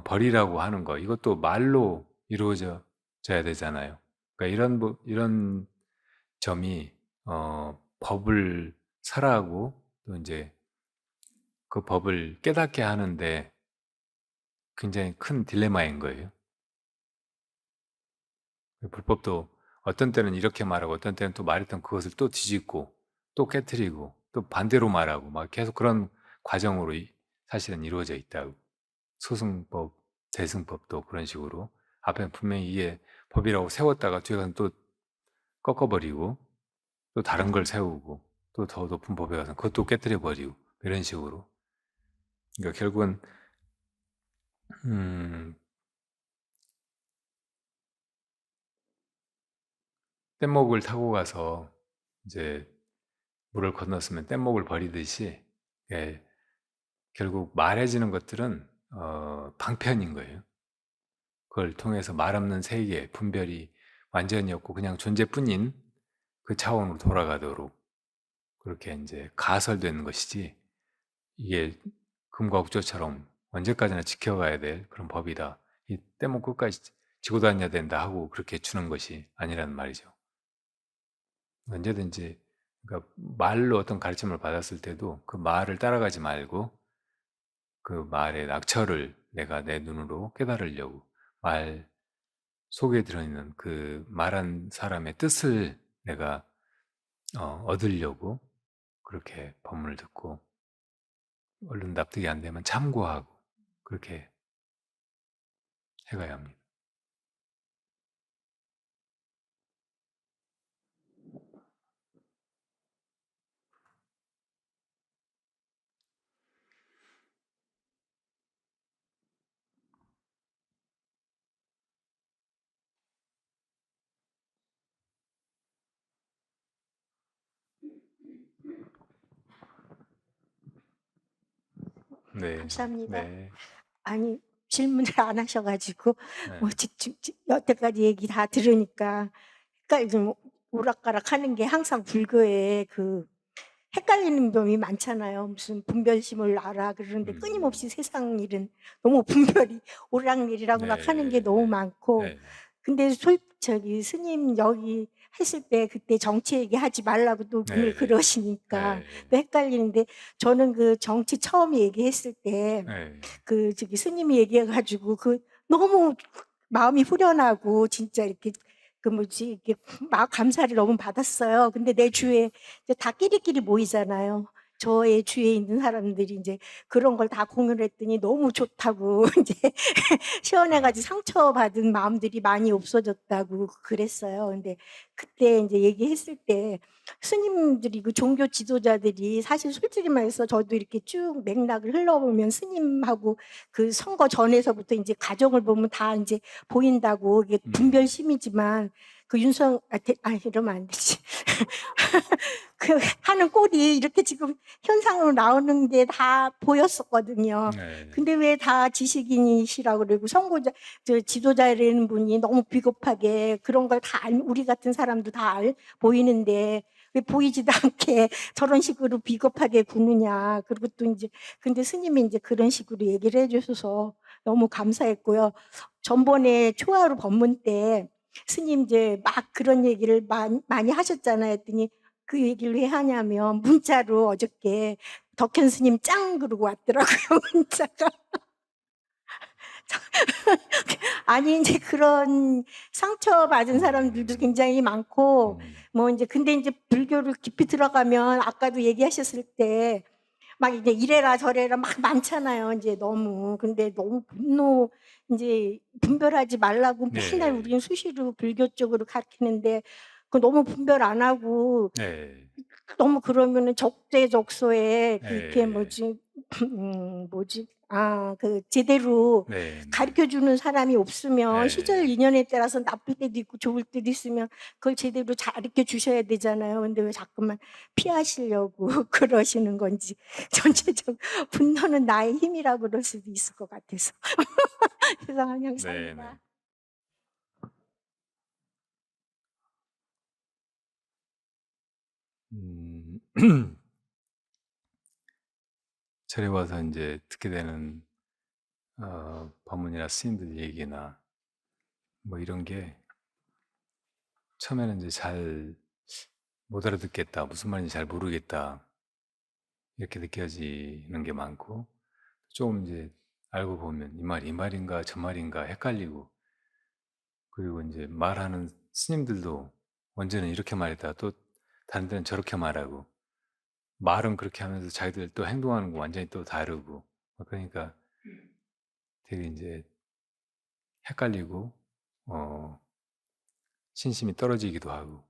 버리라고 하는 거 이것도 말로 이루어져야 되잖아요. 그러니까 이런 점이 법을 설하고 또 이제 그 법을 깨닫게 하는데 굉장히 큰 딜레마인 거예요. 불법도 어떤 때는 이렇게 말하고 어떤 때는 또 말했던 그것을 또 뒤집고 또 깨트리고 또 반대로 말하고 막 계속 그런 과정으로 사실은 이루어져 있다고. 소승법, 대승법도 그런 식으로 앞에 분명히 이게 법이라고 세웠다가 뒤에 가서 또 꺾어버리고 또 다른 걸 세우고 또 더 높은 법에 가서 그것도 깨뜨려 버리고 이런 식으로. 그러니까 결국은 음, 뗏목을 타고 가서 이제 물을 건넜으면 뗏목을 버리듯이 예, 결국 말해지는 것들은 방편인 거예요. 그걸 통해서 말 없는 세계, 분별이 완전히 없고 그냥 존재뿐인 그 차원으로 돌아가도록 그렇게 이제 가설되는 것이지, 이게 금과 옥조처럼 언제까지나 지켜가야 될 그런 법이다, 이 때면 끝까지 지고 다녀야 된다 하고 그렇게 주는 것이 아니라는 말이죠. 언제든지, 그러니까 말로 어떤 가르침을 받았을 때도 그 말을 따라가지 말고 그 말의 낙처를 내가 내 눈으로 깨달으려고, 말 속에 들어있는 그 말한 사람의 뜻을 내가 얻으려고 그렇게 법문을 듣고, 얼른 납득이 안 되면 참고하고 그렇게 해가야 합니다. 네, 감사합니다. 네, 아니 질문을 안 하셔가지고 네. 뭐 여태까지 얘기 다 들으니까 좀 오락가락하는 게 항상 불교에 그 헷갈리는 점이 많잖아요. 무슨 분별심을 알아 그러는데 끊임없이 세상 일은 너무 분별이 오락내리라고 막 하는 게 너무 많고, 네, 근데 저기 스님 여기 했을 때 그때 정치 얘기하지 말라고 또 늘 네, 그러시니까 네, 또 헷갈리는데, 저는 그 정치 처음 얘기했을 때 네, 그 저기 스님이 얘기해 가지고 그 너무 마음이 후련하고 진짜 이렇게 그 뭐지 이렇게 막 감사를 너무 받았어요. 근데 내 주위에 이제 다 끼리끼리 모이잖아요. 저의 주위에 있는 사람들이 이제 그런 걸 다 공유를 했더니 너무 좋다고 이제 시원해가지고 상처받은 마음들이 많이 없어졌다고 그랬어요. 근데 그때 이제 얘기했을 때 스님들이 그 종교 지도자들이 사실 솔직히 말해서 저도 이렇게 쭉 맥락을 흘러보면 스님하고 그 선거 전에서부터 이제 가정을 보면 다 이제 보인다고, 이게 분별심이지만 그 이러면 안 되지. 그 하는 꼴이 이렇게 지금 현상으로 나오는 게 다 보였었거든요. 네, 근데 왜 다 지식인이시라고 그러고 저 지도자라는 분이 너무 비겁하게 그런 걸 다 우리 같은 사람도 다 보이는데 왜 보이지도 않게 저런 식으로 비겁하게 구느냐. 그리고 또 이제 근데 스님이 이제 그런 식으로 얘기를 해주셔서 너무 감사했고요. 전번에 초하루 법문 때 스님 이제 막 그런 얘기를 많이 하셨잖아요. 했더니 그 얘기를 왜 하냐면 문자로 어저께 덕현 스님 짱 그러고 왔더라고요. 문자가. 아니 이제 그런 상처받은 사람들도 굉장히 많고, 뭐 이제 근데 이제 불교를 깊이 들어가면 아까도 얘기하셨을 때 막 이제 이래라 저래라 막 많잖아요. 이제 너무 근데 너무 이제 분별하지 말라고 맨날 네, 우리는 수시로 불교 쪽으로 가르치는데 그 너무 분별 안 하고 네, 너무 그러면은 적재적소에 그렇게 네, 뭐지? 그 제대로 네, 가르쳐 주는 사람이 없으면 시절 네, 인연에 따라서 나쁠 때도 있고 좋을 때도 있으면 그걸 제대로 잘 가르쳐 주셔야 되잖아요. 근데 왜 자꾸만 피하시려고 그러시는 건지, 전체적 분노는 나의 힘이라고 그럴 수도 있을 것 같아서. 세상은 네, 네. 형사입니다. 음, 절에 와서 이제 듣게 되는 법문이나 스님들 얘기나 뭐 이런 게 처음에는 이제 잘 못 알아듣겠다, 무슨 말인지 잘 모르겠다, 이렇게 느껴지는 게 많고, 조금 이제 알고 보면 이 말인가 저 말인가 헷갈리고, 그리고 이제 말하는 스님들도 언제는 이렇게 말했다 또 다른 데는 저렇게 말하고, 말은 그렇게 하면서 자기들 또 행동하는 거 완전히 또 다르고, 그러니까 되게 이제 헷갈리고 어, 신심이 떨어지기도 하고,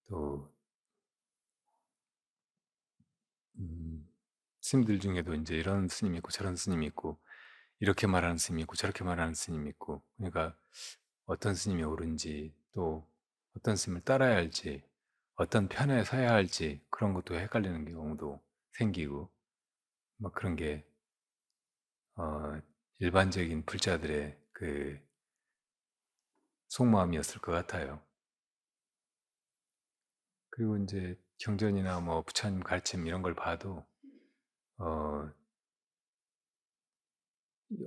또 스님들 중에도 이제 이런 스님이 있고 저런 스님이 있고, 이렇게 말하는 스님이 있고 저렇게 말하는 스님이 있고, 그러니까 어떤 스님이 옳은지, 또 어떤 스님을 따라야 할지, 어떤 편에 서야 할지, 그런 것도 헷갈리는 경우도 생기고 막 그런 게 일반적인 불자들의 그 속마음이었을 것 같아요. 그리고 이제 경전이나 뭐 부처님 가르침 이런 걸 봐도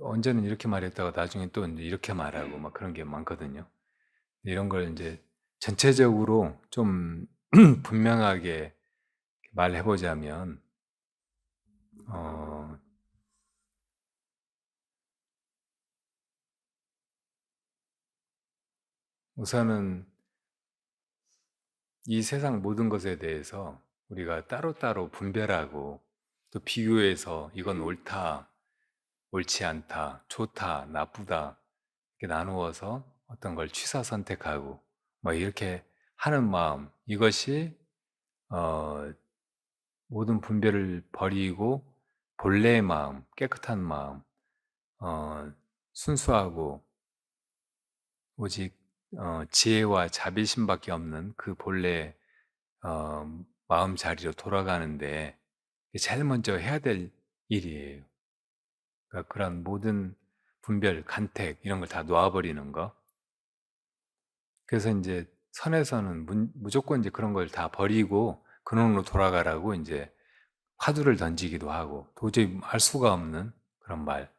언제는 이렇게 말했다가 나중에 또 이제 이렇게 말하고 막 그런 게 많거든요. 이런 걸 이제 전체적으로 좀 분명하게 말해보자면 어, 우선은 이 세상 모든 것에 대해서 우리가 따로따로 분별하고 또 비교해서 이건 옳다, 옳지 않다, 좋다, 나쁘다 이렇게 나누어서 어떤 걸 취사 선택하고 뭐 이렇게 하는 마음 이것이 모든 분별을 버리고 본래의 마음, 깨끗한 마음, 순수하고 오직 지혜와 자비심밖에 없는 그 본래 마음 자리로 돌아가는데 제일 먼저 해야 될 일이에요. 그러니까 그런 모든 분별, 간택 이런 걸 다 놓아버리는 거. 그래서 이제 선에서는 무조건 이제 그런 걸 다 버리고 근원으로 돌아가라고 이제 화두를 던지기도 하고 도저히 알 수가 없는 그런 말.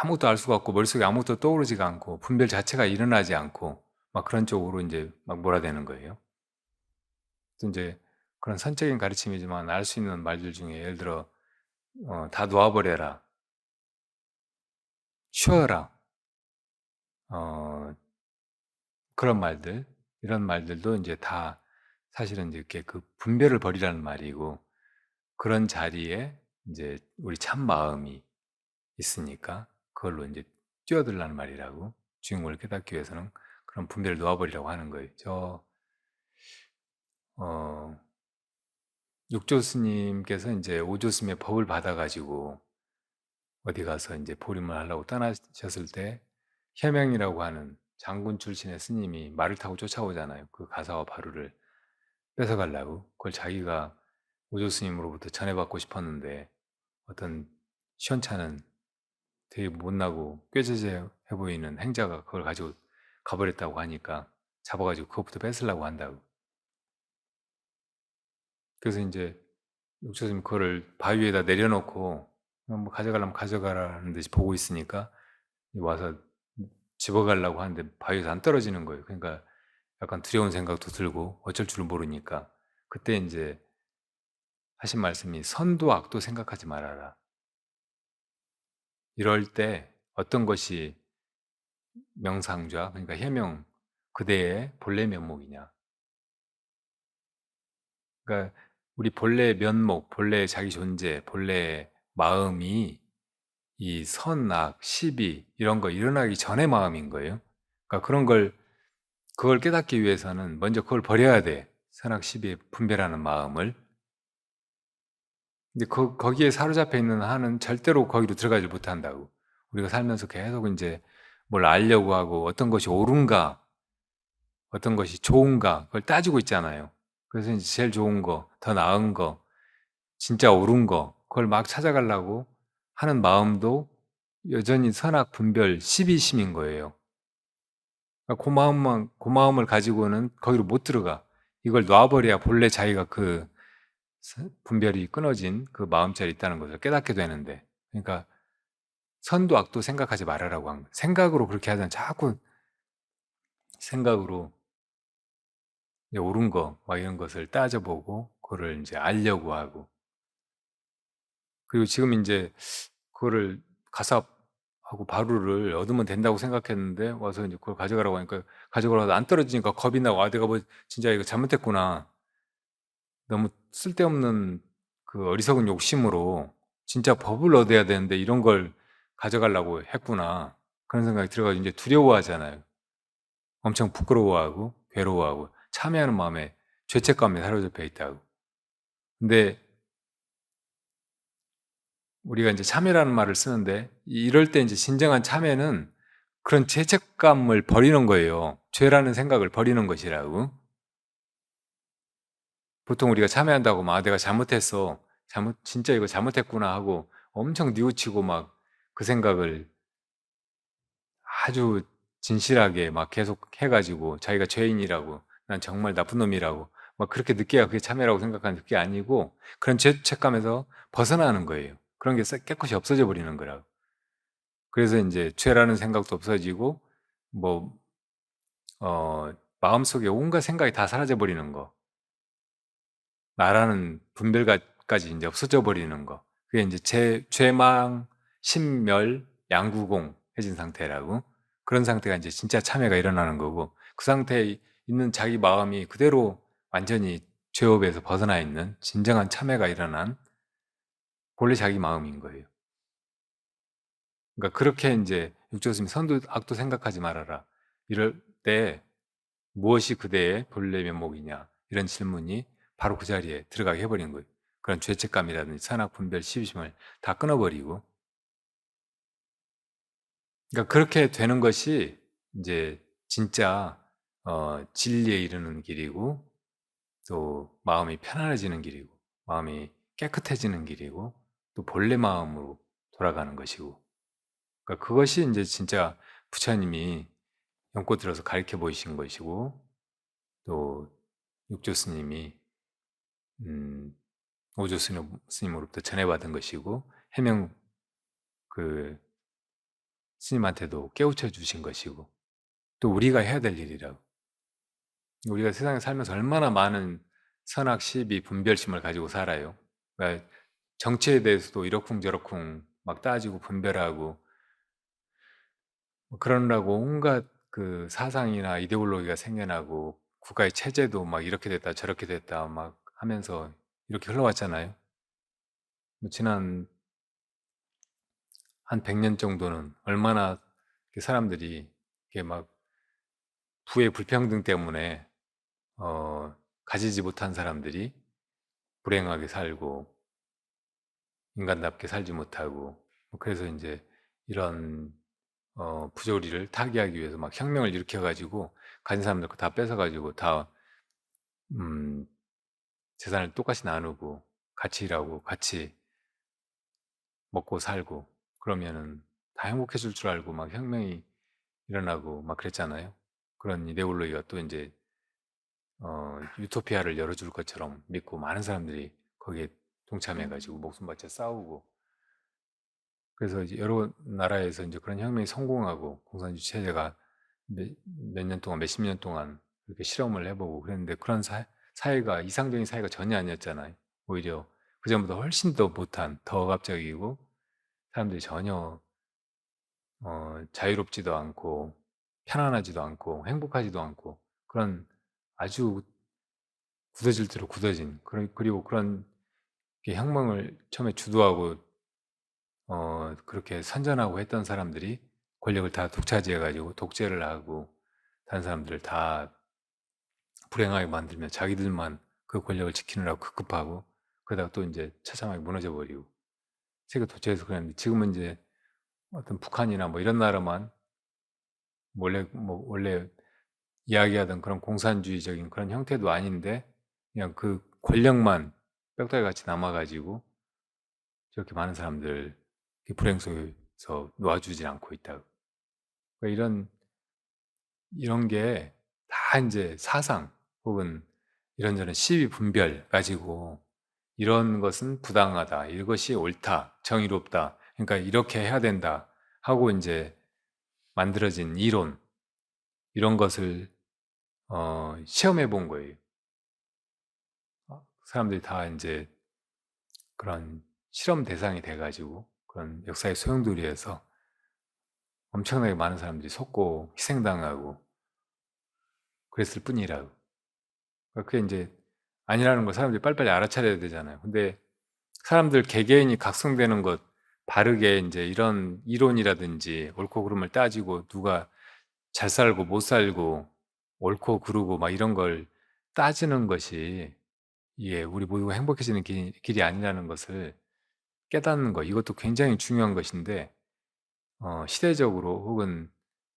아무것도 알 수가 없고 머릿속에 아무것도 떠오르지가 않고 분별 자체가 일어나지 않고 막 그런 쪽으로 이제 막 몰아대는 거예요. 또 이제 그런 선적인 가르침이지만 알 수 있는 말들 중에 예를 들어 다 놓아버려라, 쉬어라, 어, 그런 말들 이런 말들도 이제 다 사실은 이제 이렇게 그 분별을 버리라는 말이고 그런 자리에 이제 우리 참 마음이 있으니까 그걸로 이제 뛰어들라는 말이라고 주인공을 깨닫기 위해서는 그런 분별을 놓아버리라고 하는 거예요. 어, 육조 스님께서 이제 오조 스님의 법을 받아가지고 어디 가서 이제 보림을 하려고 떠나셨을 때 혜명이라고 하는 장군 출신의 스님이 말을 타고 쫓아오잖아요. 그 가사와 바루를 뺏어가려고. 그걸 자기가 오조 스님으로부터 전해받고 싶었는데 어떤 시원찮은 되게 못나고 꾀죄죄해 보이는 행자가 그걸 가지고 가버렸다고 하니까 잡아가지고 그것부터 뺏으려고 한다고. 그래서 이제 육조스님 그거를 바위에다 내려놓고 뭐 가져가려면 가져가라는 듯이 보고 있으니까 와서 집어가려고 하는데 바위에서 안 떨어지는 거예요. 그러니까 약간 두려운 생각도 들고 어쩔 줄 모르니까 그때 이제 하신 말씀이 선도 악도 생각하지 말아라. 이럴 때 어떤 것이 명상좌 그러니까 해명 그대의 본래 면목이냐. 그러니까 우리 본래 면목, 본래 자기 존재, 본래 마음이 이 선악, 시비 이런 거 일어나기 전의 마음인 거예요. 그러니까 그걸 깨닫기 위해서는 먼저 그걸 버려야 돼. 선악, 시비에 분별하는 마음을. 근데 거기에 사로잡혀 있는 한은 절대로 거기로 들어가지 못한다고. 우리가 살면서 계속 이제 뭘 알려고 하고 어떤 것이 옳은가, 어떤 것이 좋은가 그걸 따지고 있잖아요. 그래서 이제 제일 좋은 거, 더 나은 거, 진짜 옳은 거 그걸 막 찾아가려고 하는 마음도 여전히 선악 분별 시비심인 거예요. 그러니까 그 마음을 가지고는 거기로 못 들어가. 이걸 놔버려야 본래 자기가 그 분별이 끊어진 그 마음자리 있다는 것을 깨닫게 되는데, 그러니까 선도 악도 생각하지 말아라고 한 거예요. 생각으로 그렇게 하잖아요. 자꾸 생각으로 이제 옳은 거, 막 이런 것을 따져보고, 그거를 이제 알려고 하고. 그리고 지금 이제 그거를 가사하고 바루를 얻으면 된다고 생각했는데, 와서 이제 그걸 가져가라고 하니까, 가져가라고 해도 안 떨어지니까 겁이 나고, 아, 내가 뭐 진짜 이거 잘못했구나. 너무 쓸데없는 그 어리석은 욕심으로 진짜 법을 얻어야 되는데 이런 걸 가져가려고 했구나. 그런 생각이 들어가지고 이제 두려워하잖아요. 엄청 부끄러워하고 괴로워하고 참여하는 마음에 죄책감에 사로잡혀 있다고. 근데 우리가 이제 참여라는 말을 쓰는데 이럴 때 이제 진정한 참여는 그런 죄책감을 버리는 거예요. 죄라는 생각을 버리는 것이라고. 보통 우리가 참회한다고 막 내가 잘못했어. 진짜 이거 잘못했구나 하고 엄청 뉘우치고 막 그 생각을 아주 진실하게 막 계속 해가지고 자기가 죄인이라고 난 정말 나쁜 놈이라고 막 그렇게 느껴야 그게 참회라고 생각하는 게 아니고 그런 죄책감에서 벗어나는 거예요. 그런 게 깨끗이 없어져 버리는 거라고. 그래서 이제 죄라는 생각도 없어지고 뭐 마음속에 온갖 생각이 다 사라져 버리는 거. 나라는 분별까지 이제 없어져 버리는 거. 그게 이제 죄망, 신멸, 양구공해진 상태라고. 그런 상태가 이제 진짜 참회가 일어나는 거고 그 상태에 있는 자기 마음이 그대로 완전히 죄업에서 벗어나 있는 진정한 참회가 일어난 본래 자기 마음인 거예요. 그러니까 그렇게 이제 육조스님 선도 악도 생각하지 말아라. 이럴 때 무엇이 그대의 본래 면목이냐 이런 질문이 바로 그 자리에 들어가게 해버리는 거예요. 그런 죄책감이라든지 선악 분별 시비심을 다 끊어버리고 그러니까 그렇게 되는 것이 이제 진짜 진리에 이르는 길이고 또 마음이 편안해지는 길이고 마음이 깨끗해지는 길이고 또 본래 마음으로 돌아가는 것이고 그러니까 그것이 이제 진짜 부처님이 연꽃 들어서 가르쳐 보이신 것이고 또 육조 스님이 오조 스님으로부터 전해받은 것이고 해명 그 스님한테도 깨우쳐 주신 것이고 또 우리가 해야 될 일이라고. 우리가 세상에 살면서 얼마나 많은 선악, 시비, 분별심을 가지고 살아요. 그러니까 정치에 대해서도 이러쿵저러쿵 막 따지고 분별하고 뭐 그러느라고 온갖 그 사상이나 이데올로기가 생겨나고 국가의 체제도 막 이렇게 됐다 저렇게 됐다 막 하면서 이렇게 흘러왔잖아요. 뭐 지난 한 100년 정도는 얼마나 사람들이 이게 막 부의 불평등 때문에 가지지 못한 사람들이 불행하게 살고 인간답게 살지 못하고 뭐 그래서 이제 이런 부조리를 타개하기 위해서 막 혁명을 일으켜가지고 가진 사람들 거 다 뺏어가지고 다 재산을 똑같이 나누고 같이 일하고 같이 먹고 살고 그러면은 다 행복해질 줄 알고 막 혁명이 일어나고 막 그랬잖아요. 그런 이데올로기가 또 이제 유토피아를 열어줄 것처럼 믿고 많은 사람들이 거기에 동참해가지고 목숨 바쳐 싸우고 그래서 이제 여러 나라에서 이제 그런 혁명이 성공하고 공산주의 체제가 몇 년 동안 몇십 년 동안 이렇게 실험을 해보고 그랬는데 그런 사회가 이상적인 사회가 전혀 아니었잖아요. 오히려 그 전보다 훨씬 더 못한 더 억압적이고 사람들이 전혀 자유롭지도 않고 편안하지도 않고 행복하지도 않고 그런 아주 굳어질 대로 굳어진 그리고 그런 혁명을 처음에 주도하고 그렇게 선전하고 했던 사람들이 권력을 다 독차지해 가지고 독재를 하고 다른 사람들을 다 불행하게 만들며 자기들만 그 권력을 지키느라고 급급하고 그러다가 또 이제 처참하게 무너져 버리고 세계 도처에서 그랬는데 지금은 이제 어떤 북한이나 뭐 이런 나라만 원래 이야기하던 그런 공산주의적인 그런 형태도 아닌데 그냥 그 권력만 뼈다귀 같이 남아 가지고 저렇게 많은 사람들 불행 속에서 놓아주지 않고 있다. 그러니까 이런 게 다 이제 사상 혹은 이런저런 시비 분별 가지고 이런 것은 부당하다, 이것이 옳다, 정의롭다, 그러니까 이렇게 해야 된다 하고 이제 만들어진 이론 이런 것을 시험해 본 거예요. 사람들이 다 이제 그런 실험 대상이 돼가지고 그런 역사의 소용돌이에서 엄청나게 많은 사람들이 속고 희생당하고 그랬을 뿐이라고. 그러니까 그게 이제 아니라는 걸 사람들이 빨리빨리 알아차려야 되잖아요. 근데 사람들 개개인이 각성되는 것 바르게 이제 이런 이론이라든지 옳고 그름을 따지고 누가 잘 살고 못 살고 옳고 그르고 막 이런 걸 따지는 것이 이게 우리 모두가 행복해지는 길이 아니라는 것을 깨닫는 것 이것도 굉장히 중요한 것인데 시대적으로 혹은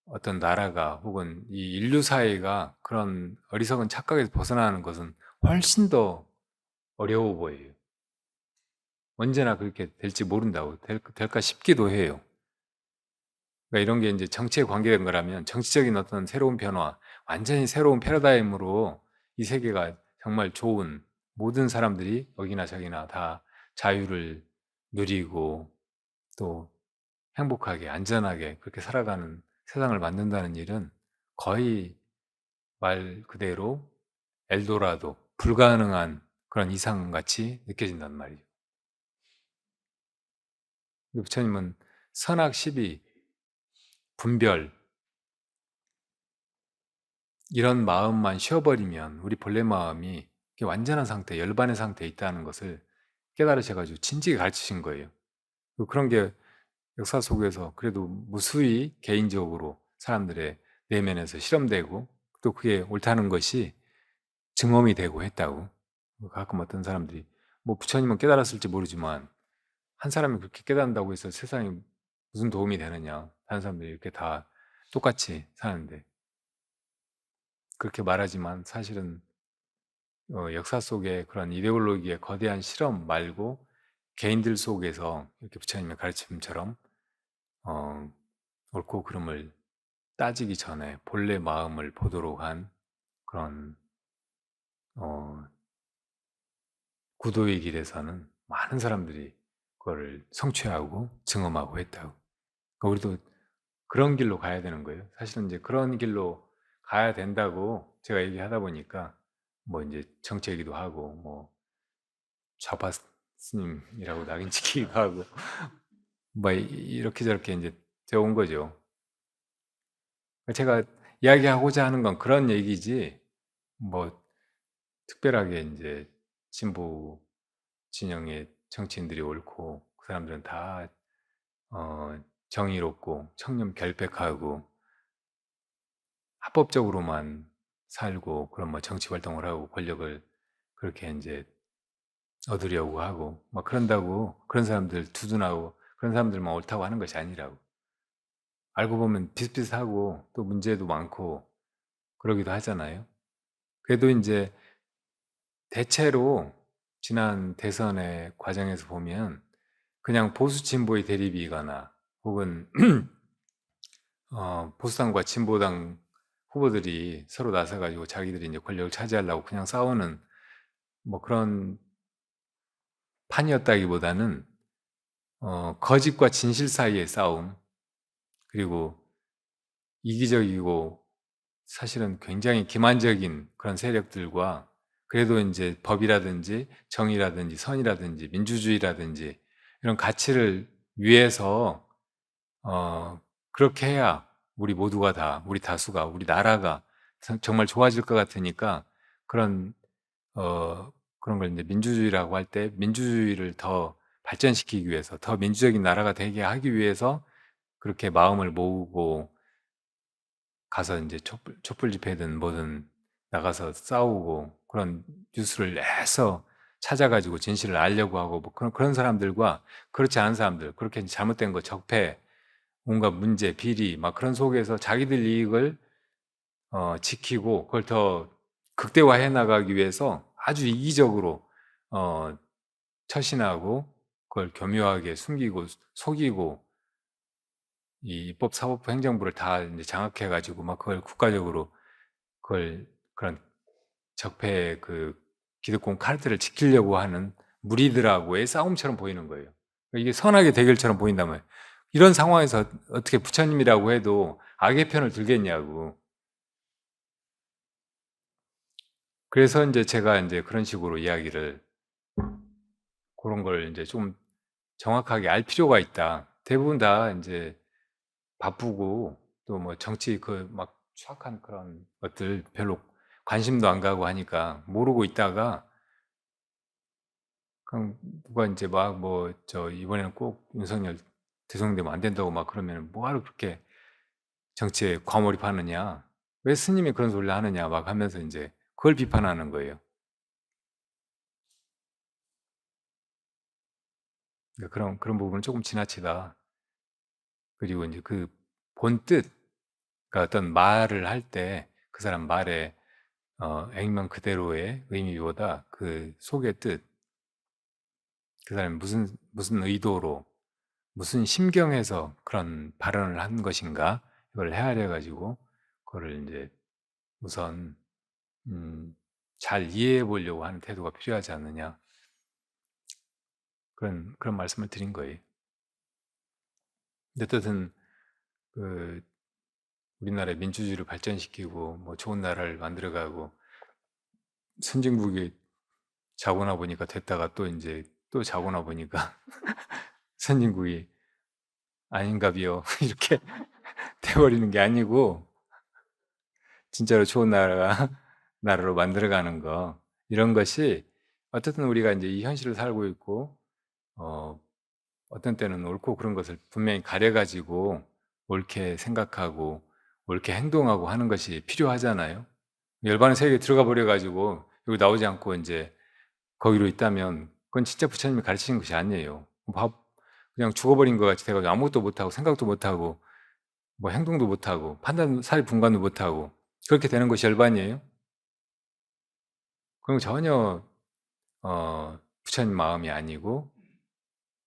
어떤 나라가 혹은 이 인류 사회가 그런 어리석은 착각에서 벗어나는 것은 훨씬 더 어려워 보여요. 언제나 그렇게 될지 모른다고 될까 싶기도 해요. 그러니까 이런 게 이제 정치에 관계된 거라면 정치적인 어떤 새로운 변화, 완전히 새로운 패러다임으로 이 세계가 정말 좋은 모든 사람들이 여기나 저기나 다 자유를 누리고 또 행복하게 안전하게 그렇게 살아가는 세상을 만든다는 일은 거의 말 그대로 엘도라도 불가능한 그런 이상같이 느껴진단 말이죠. 부처님은 선악 시비 분별 이런 마음만 쉬어버리면 우리 본래 마음이 완전한 상태, 열반의 상태에 있다는 것을 깨달으셔가지고 진지하게 가르치신 거예요. 그런 게 역사 속에서 그래도 무수히 개인적으로 사람들의 내면에서 실험되고 또 그게 옳다는 것이 증언이 되고 했다고. 가끔 어떤 사람들이 뭐 부처님은 깨달았을지 모르지만 한 사람이 그렇게 깨닫는다고 해서 세상에 무슨 도움이 되느냐. 다른 사람들이 이렇게 다 똑같이 사는데 그렇게 말하지만 사실은 역사 속에 그런 이데올로기의 거대한 실험 말고 개인들 속에서 이렇게 부처님의 가르침처럼 옳고 그름을 따지기 전에 본래 마음을 보도록 한 그런 구도의 길에서는 많은 사람들이 그거를 성취하고 증험하고 했다고. 그러니까 우리도 그런 길로 가야 되는 거예요. 사실은 이제 그런 길로 가야 된다고 제가 얘기하다 보니까 뭐 이제 정체이기도 하고 뭐 좌파 스님이라고 낙인 찍히기도 하고 뭐 이렇게 저렇게 이제 되어 온 거죠. 제가 이야기하고자 하는 건 그런 얘기지 뭐 특별하게 이제 진보 진영의 정치인들이 옳고 그 사람들은 다 정의롭고 청렴 결백하고 합법적으로만 살고 그런 뭐 정치 활동을 하고 권력을 그렇게 이제 얻으려고 하고 막 그런다고 그런 사람들 두둔하고 그런 사람들만 옳다고 하는 것이 아니라고. 알고 보면 비슷비슷하고 또 문제도 많고 그러기도 하잖아요. 그래도 이제 대체로 지난 대선의 과정에서 보면 그냥 보수 진보의 대립이거나 혹은 보수당과 진보당 후보들이 서로 나서 가지고 자기들이 이제 권력을 차지하려고 그냥 싸우는 뭐 그런 판이었다기보다는 거짓과 진실 사이의 싸움 그리고 이기적이고 사실은 굉장히 기만적인 그런 세력들과 그래도 이제 법이라든지 정의라든지 선이라든지 민주주의라든지 이런 가치를 위해서 그렇게 해야 우리 모두가 다 우리 다수가 우리 나라가 정말 좋아질 것 같으니까 그런 그런 걸 이제 민주주의라고 할 때 민주주의를 더 발전시키기 위해서 더 민주적인 나라가 되게 하기 위해서 그렇게 마음을 모으고 가서 이제 촛불 집회든 뭐든 나가서 싸우고 그런 뉴스를 내서 찾아가지고 진실을 알려고 하고 뭐 그런 사람들과 그렇지 않은 사람들 그렇게 잘못된 거 적폐 뭔가 문제 비리 막 그런 속에서 자기들 이익을 지키고 그걸 더 극대화해 나가기 위해서 아주 이기적으로 처신하고 그걸 교묘하게 숨기고 속이고 이 입법, 사법부, 행정부를 다 이제 장악해 가지고 막 그걸 국가적으로 그걸 그런 적폐의 그 기득권 카르텔을 지키려고 하는 무리들하고의 싸움처럼 보이는 거예요. 이게 선악의 대결처럼 보인단 말이에요. 이런 상황에서 어떻게 부처님이라고 해도 악의 편을 들겠냐고. 그래서 이제 제가 이제 그런 식으로 이야기를 그런 걸 이제 좀 정확하게 알 필요가 있다. 대부분 다 이제 바쁘고 또 뭐 정치 그 막 추악한 그런 것들 별로 관심도 안 가고 하니까 모르고 있다가 그냥 누가 이제 막 뭐 저 이번에는 꼭 윤석열 대통령 되면 안 된다고 막 그러면 뭐하러 그렇게 정치에 과몰입하느냐? 왜 스님이 그런 소리를 하느냐? 막 하면서 이제 그걸 비판하는 거예요. 그러니까 그런 부분은 조금 지나치다. 그리고 이제 그 본뜻, 그러니까 어떤 말을 할 때 그 사람 말에 액면 그대로의 의미보다 그 속의 뜻, 그 사람이 무슨 의도로, 무슨 심경에서 그런 발언을 한 것인가, 이걸 헤아려 가지고 그거를 이제 우선 잘 이해해 보려고 하는 태도가 필요하지 않느냐, 그런 말씀을 드린 거예요. 근데 어쨌든 그 우리나라의 민주주의를 발전시키고 뭐 좋은 나라를 만들어가고 선진국이 자고나 보니까 됐다가 또 이제 또 자고나 보니까 선진국이 아닌가비요 이렇게 돼버리는 게 아니고, 진짜로 좋은 나라로 만들어가는 거, 이런 것이 어쨌든 우리가 이제 이 현실을 살고 있고 어떤 때는 옳고 그런 것을 분명히 가려가지고 옳게 생각하고 옳게 행동하고 하는 것이 필요하잖아요. 열반의 세계에 들어가 버려가지고 여기 나오지 않고 이제 거기로 있다면 그건 진짜 부처님이 가르치신 것이 아니에요. 그냥 죽어버린 것 같이 돼가지고 아무것도 못하고 생각도 못하고 뭐 행동도 못하고 판단, 사리 분간도 못하고 그렇게 되는 것이 열반이에요. 그럼 전혀 부처님 마음이 아니고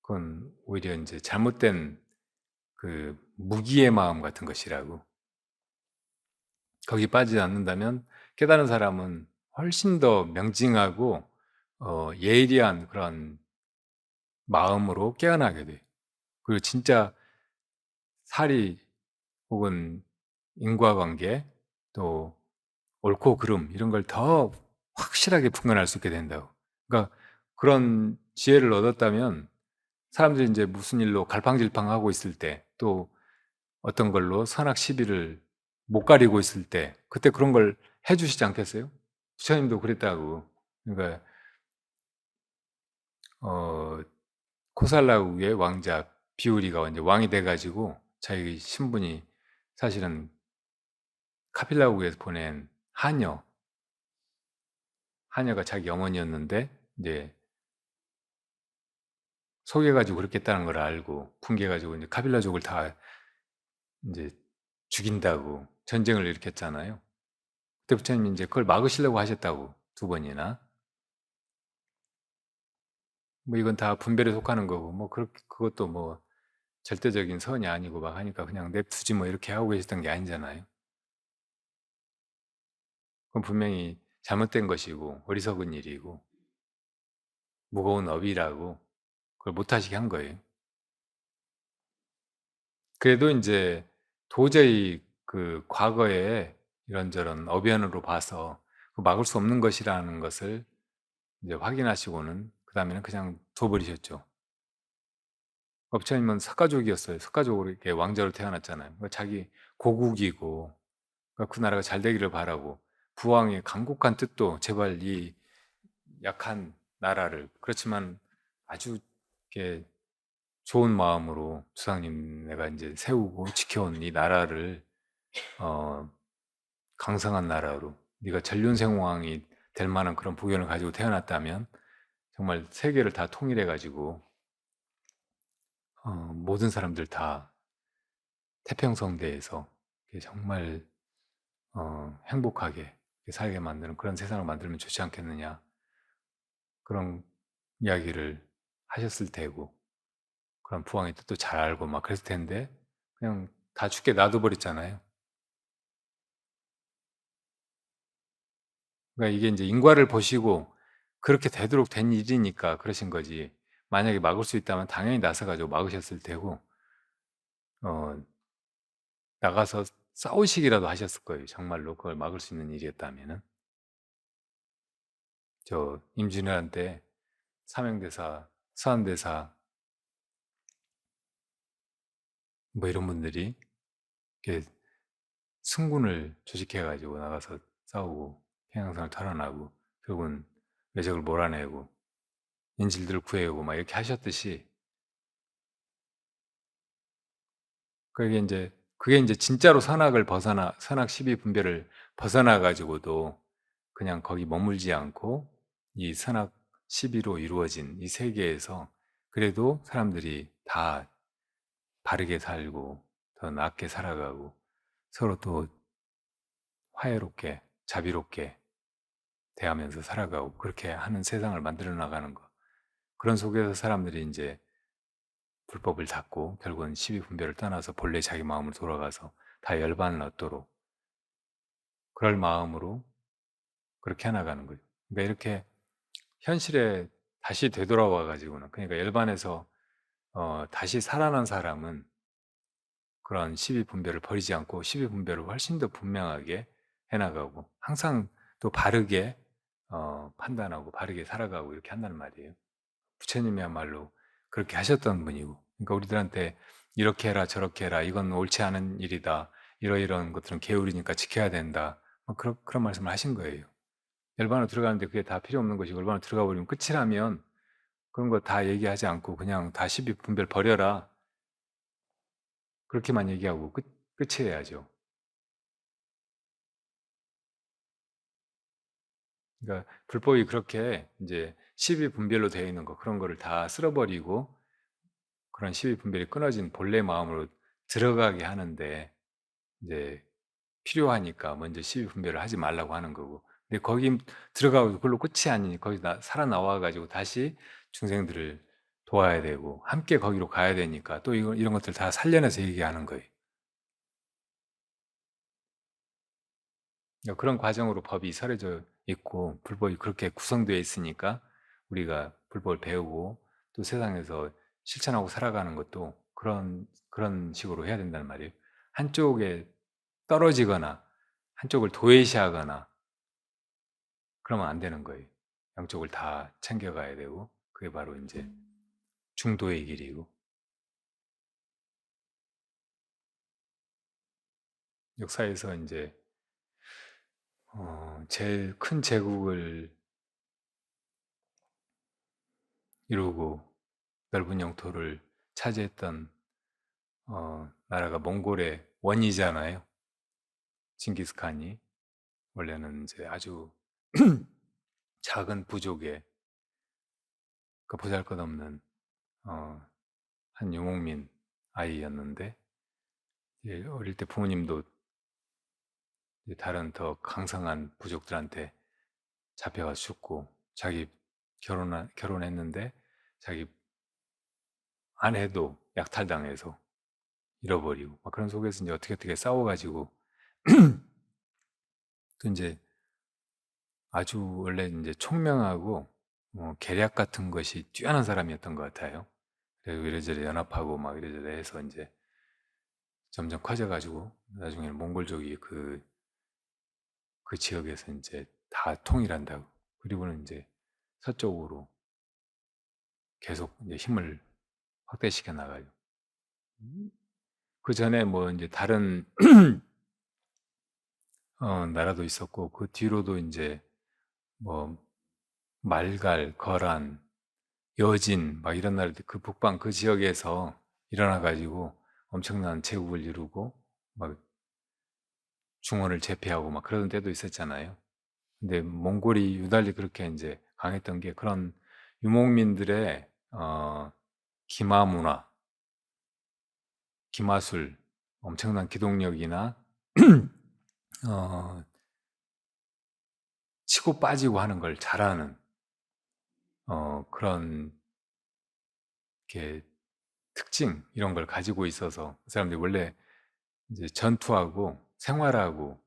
그건 오히려 이제 잘못된 그 무기의 마음 같은 것이라고. 거기 빠지지 않는다면 깨달은 사람은 훨씬 더 명징하고 예리한 그런 마음으로 깨어나게 돼. 그리고 진짜 사리 혹은 인과관계, 또 옳고 그름, 이런 걸 더 확실하게 분간할 수 있게 된다고. 그러니까 그런 지혜를 얻었다면 사람들이 이제 무슨 일로 갈팡질팡하고 있을 때, 또 어떤 걸로 선악 시비를 못 가리고 있을 때, 그때 그런 걸 해주시지 않겠어요? 부처님도 그랬다고. 그러니까 코살라국의 왕자 비우리가 이제 왕이 돼가지고 자기 신분이 사실은 카필라국에서 보낸 하녀가 자기 어머니였는데 이제 속여가지고 그렇게 했다는 걸 알고 분개가지고 이제 카빌라족을 다 이제 죽인다고 전쟁을 일으켰잖아요. 그때 부처님이 이제 그걸 막으시려고 하셨다고, 2번이나. 뭐 이건 다 분별에 속하는 거고, 뭐 그것도 뭐 절대적인 선이 아니고 막 하니까 그냥 냅두지 뭐 이렇게 하고 계셨던 게 아니잖아요. 그건 분명히 잘못된 것이고 어리석은 일이고 무거운 업이라고 그걸 못하시게 한 거예요. 그래도 이제 도저히 그 과거에 이런저런 어변으로 봐서 막을 수 없는 것이라는 것을 이제 확인하시고는 그 다음에는 그냥 둬버리셨죠. 부처님은 석가족이었어요. 석가족으로 이렇게 왕자로 태어났잖아요. 그러니까 자기 고국이고, 그러니까 그 나라가 잘 되기를 바라고, 부왕의 간곡한 뜻도 제발 이 약한 나라를, 그렇지만 아주 이렇게 좋은 마음으로 주상님 내가 이제 세우고 지켜온 이 나라를 강성한 나라로, 네가 전륜생왕이 될 만한 그런 복연을 가지고 태어났다면 정말 세계를 다 통일해 가지고 모든 사람들 다 태평성대에서 정말 행복하게 살게 만드는 그런 세상을 만들면 좋지 않겠느냐, 그런 이야기를 하셨을 테고, 그런 부왕의 뜻도 잘 알고 막 그랬을 텐데 그냥 다 죽게 놔둬버렸잖아요. 그러니까 이게 이제 인과를 보시고 그렇게 되도록 된 일이니까 그러신 거지, 만약에 막을 수 있다면 당연히 나서가지고 막으셨을 테고 어, 나가서 싸우시기라도 하셨을 거예요. 정말로 그걸 막을 수 있는 일이었다면은. 저 임진왜란 사명대사, 서한대사 뭐 이런 분들이 이렇게 승군을 조직해가지고 나가서 싸우고 평양성을 탈환하고 결국은 외적을 몰아내고 인질들을 구해오고 막 이렇게 하셨듯이, 그게 이제 진짜로 선악 시비 분별을 벗어나 가지고도 그냥 거기 머물지 않고 이 선악 시비로 이루어진 이 세계에서 그래도 사람들이 다 바르게 살고 더 낫게 살아가고 서로 또 화해롭게 자비롭게 대하면서 살아가고 그렇게 하는 세상을 만들어 나가는 거. 그런 속에서 사람들이 이제 불법을 닫고 결국은 시비분별을 떠나서 본래 자기 마음으로 돌아가서 다 열반을 얻도록 그럴 마음으로 그렇게 해나가는 거죠. 그러니까 이렇게 현실에 다시 되돌아와 가지고는 그러니까 열반에서 다시 살아난 사람은 그런 시비분별을 버리지 않고 시비분별을 훨씬 더 분명하게 해나가고 항상 또 바르게 판단하고 바르게 살아가고 이렇게 한다는 말이에요. 부처님이야말로 그렇게 하셨던 분이고 그러니까 우리들한테 이렇게 해라 저렇게 해라 이건 옳지 않은 일이다 이러이러한 것들은 게으르니까 지켜야 된다 그런 말씀을 하신 거예요. 열반으로 들어가는데 그게 다 필요 없는 것이고 열반으로 들어가 버리면 끝이라면 그런 거 다 얘기하지 않고 그냥 다 시비분별 버려라 그렇게만 얘기하고 끝이어야죠. 그러니까 불법이 그렇게 이제 시비분별로 되어 있는 거 그런 거를 다 쓸어버리고 그런 시비분별이 끊어진 본래 마음으로 들어가게 하는데 이제 필요하니까 먼저 시비분별을 하지 말라고 하는 거고 근데 거기 들어가고 그걸로 끝이 아니니 거기 살아나와 가지고 다시 중생들을 도와야 되고 함께 거기로 가야 되니까 또 이런 것들 다 살려내서 얘기하는 거예요. 그러니까 그런 과정으로 법이 설해져 있고 불법이 그렇게 구성되어 있으니까 우리가 불법을 배우고 또 세상에서 실천하고 살아가는 것도 그런 식으로 해야 된다는 말이에요. 한쪽에 떨어지거나 한쪽을 도외시하거나 그러면 안 되는 거예요. 양쪽을 다 챙겨가야 되고 그게 바로 이제 중도의 길이고 역사에서 이제 제일 큰 제국을 이루고 넓은 영토를 차지했던 나라가 몽골의 원이잖아요. 징기스칸이 원래는 이제 아주 작은 부족의 그 보잘것없는 한 유목민 아이였는데 어릴 때 부모님도 다른 더 강성한 부족들한테 잡혀가 죽고 자기 결혼했는데 자기 아내도 약탈당해서 잃어버리고 막 그런 속에서 이제 어떻게 싸워가지고 또 이제 아주 원래 이제 총명하고 계략 같은 것이 뛰어난 사람이었던 것 같아요. 그래서 이래저래 연합하고 막 이래저래 해서 이제 점점 커져가지고 나중에는 몽골족이 그 지역에서 이제 다 통일한다고 그리고는 이제 서쪽으로 계속 이제 힘을 확대시켜 나가요. 그 전에 뭐 이제 다른 나라도 있었고 그 뒤로도 이제 뭐 말갈, 거란, 여진 막 이런 나라들 그 북방 그 지역에서 일어나 가지고 엄청난 제국을 이루고 막 중원을 제패하고 막 그러던 때도 있었잖아요. 근데 몽골이 유달리 그렇게 이제 강했던 게 그런 유목민들의 기마 문화, 기마술, 엄청난 기동력이나 치고 빠지고 하는 걸 잘하는 그런 게 특징 이런 걸 가지고 있어서 그 사람들이 원래 이제 전투하고 생활하고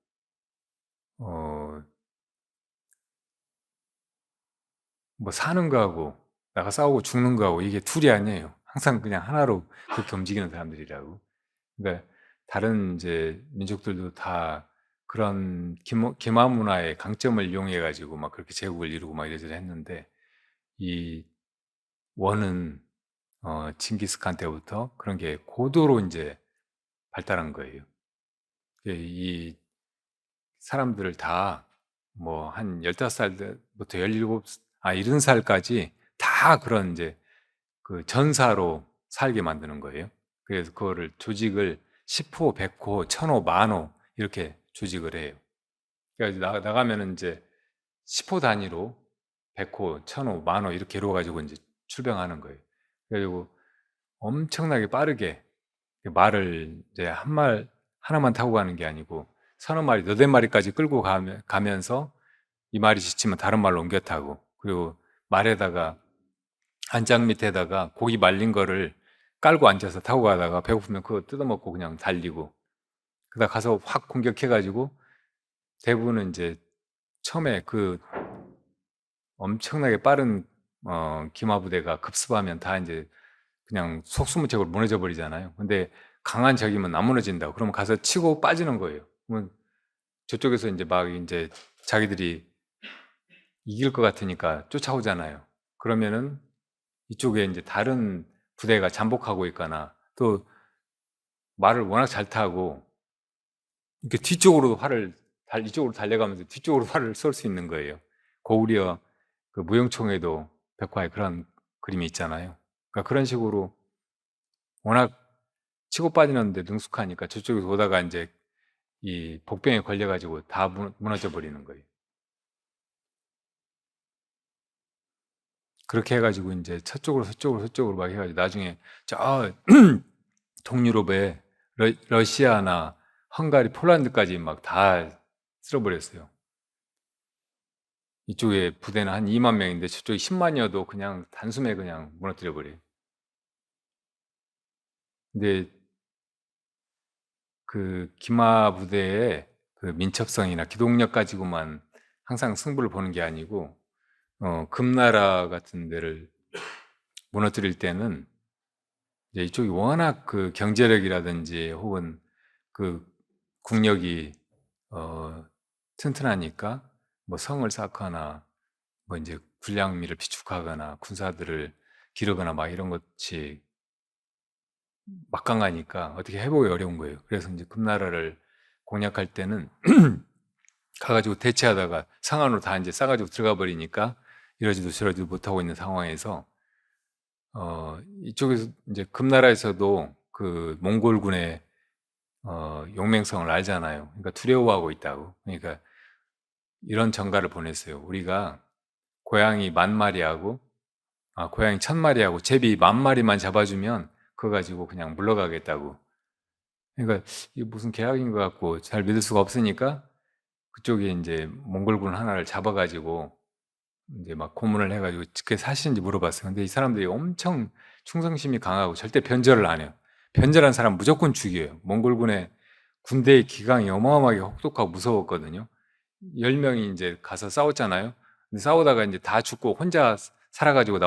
뭐 사는 거하고 나가 싸우고 죽는 거하고 이게 둘이 아니에요. 항상 그냥 하나로 그렇게 움직이는 사람들이라고. 그러니까 다른 이제 민족들도 다 그런 기마 문화의 강점을 이용해 가지고 막 그렇게 제국을 이루고 막 이래저래 했는데 이 원은 징기스칸 때부터 그런 게 고도로 이제 발달한 거예요. 이 사람들을 다 뭐 한 15살부터 70살까지 다 그런 이제 그 전사로 살게 만드는 거예요. 그래서 그거를 조직을 10호, 100호, 1000호, 만호 이렇게 조직을 해요. 그러니까 나가면은 이제 10호 단위로 100호, 1000호, 만호 이렇게 이루어 가지고 이제 출병하는 거예요. 그리고 엄청나게 빠르게 말을 이제 하나만 타고 가는 게 아니고 서너 마리, 너댓 마리까지 끌고 가면서 이 말이 지치면 다른 말로 옮겨 타고, 그리고 말에다가 안장 밑에다가 고기 말린 거를 깔고 앉아서 타고 가다가 배고프면 그거 뜯어먹고 그냥 달리고, 그러다 가서 확 공격해가지고 대부분은 이제 처음에 그 엄청나게 빠른 기마부대가 급습하면 다 이제 그냥 속수무책으로 무너져 버리잖아요. 근데 강한 적이면 안 무너진다고. 그러면 가서 치고 빠지는 거예요. 그러면 저쪽에서 이제 막 이제 자기들이 이길 것 같으니까 쫓아오잖아요. 그러면은 이쪽에 이제 다른 부대가 잠복하고 있거나 또 말을 워낙 잘 타고 이렇게 뒤쪽으로 이쪽으로 달려가면서 뒤쪽으로 활을 쏠 수 있는 거예요. 고구려 그 무용총에도 벽화에 그런 그림이 있잖아요. 그러니까 그런 식으로 워낙 치고 빠지는데 능숙하니까 저쪽에서 오다가 이제 이 복병에 걸려가지고 다 무너져 버리는 거예요. 그렇게 해가지고 이제 서쪽으로 막 해가지고 나중에 저 동유럽에 러시아나 헝가리, 폴란드까지 막 다 쓸어버렸어요. 이쪽에 부대는 한 2만 명인데 저쪽에 10만이어도 그냥 단숨에 그냥 무너뜨려 버려요. 근데 그 기마 부대의 그 민첩성이나 기동력 가지고만 항상 승부를 보는 게 아니고 금나라 같은 데를 무너뜨릴 때는 이제 이쪽이 워낙 그 경제력이라든지 혹은 그 국력이 튼튼하니까 뭐 성을 쌓거나 뭐 이제 군량미를 비축하거나 군사들을 기르거나 막 이런 것이 막강하니까 어떻게 해보기 어려운 거예요. 그래서 이제 금나라를 공략할 때는 가가지고 대치하다가 성 안으로 다 이제 싸가지고 들어가 버리니까 이러지도 저러지도 못하고 있는 상황에서 이쪽에서 이제 금나라에서도 그 몽골군의 용맹성을 알잖아요. 그러니까 두려워하고 있다고. 그러니까 이런 전가를 보냈어요. 우리가 고양이 10,000마리하고 고양이 1,000마리하고 제비 10,000마리만 잡아주면 그거 가지고 그냥 물러가겠다고. 그러니까 이게 무슨 계약인 것 같고 잘 믿을 수가 없으니까 그쪽에 이제 몽골군 하나를 잡아가지고 이제 막 고문을 해가지고 그게 사실인지 물어봤어요. 근데 이 사람들이 엄청 충성심이 강하고 절대 변절을 안 해요. 변절한 사람 무조건 죽여요. 몽골군의 군대의 기강이 어마어마하게 혹독하고 무서웠거든요. 10명이 이제 가서 싸웠잖아요. 근데 싸우다가 이제 다 죽고 혼자 살아가지고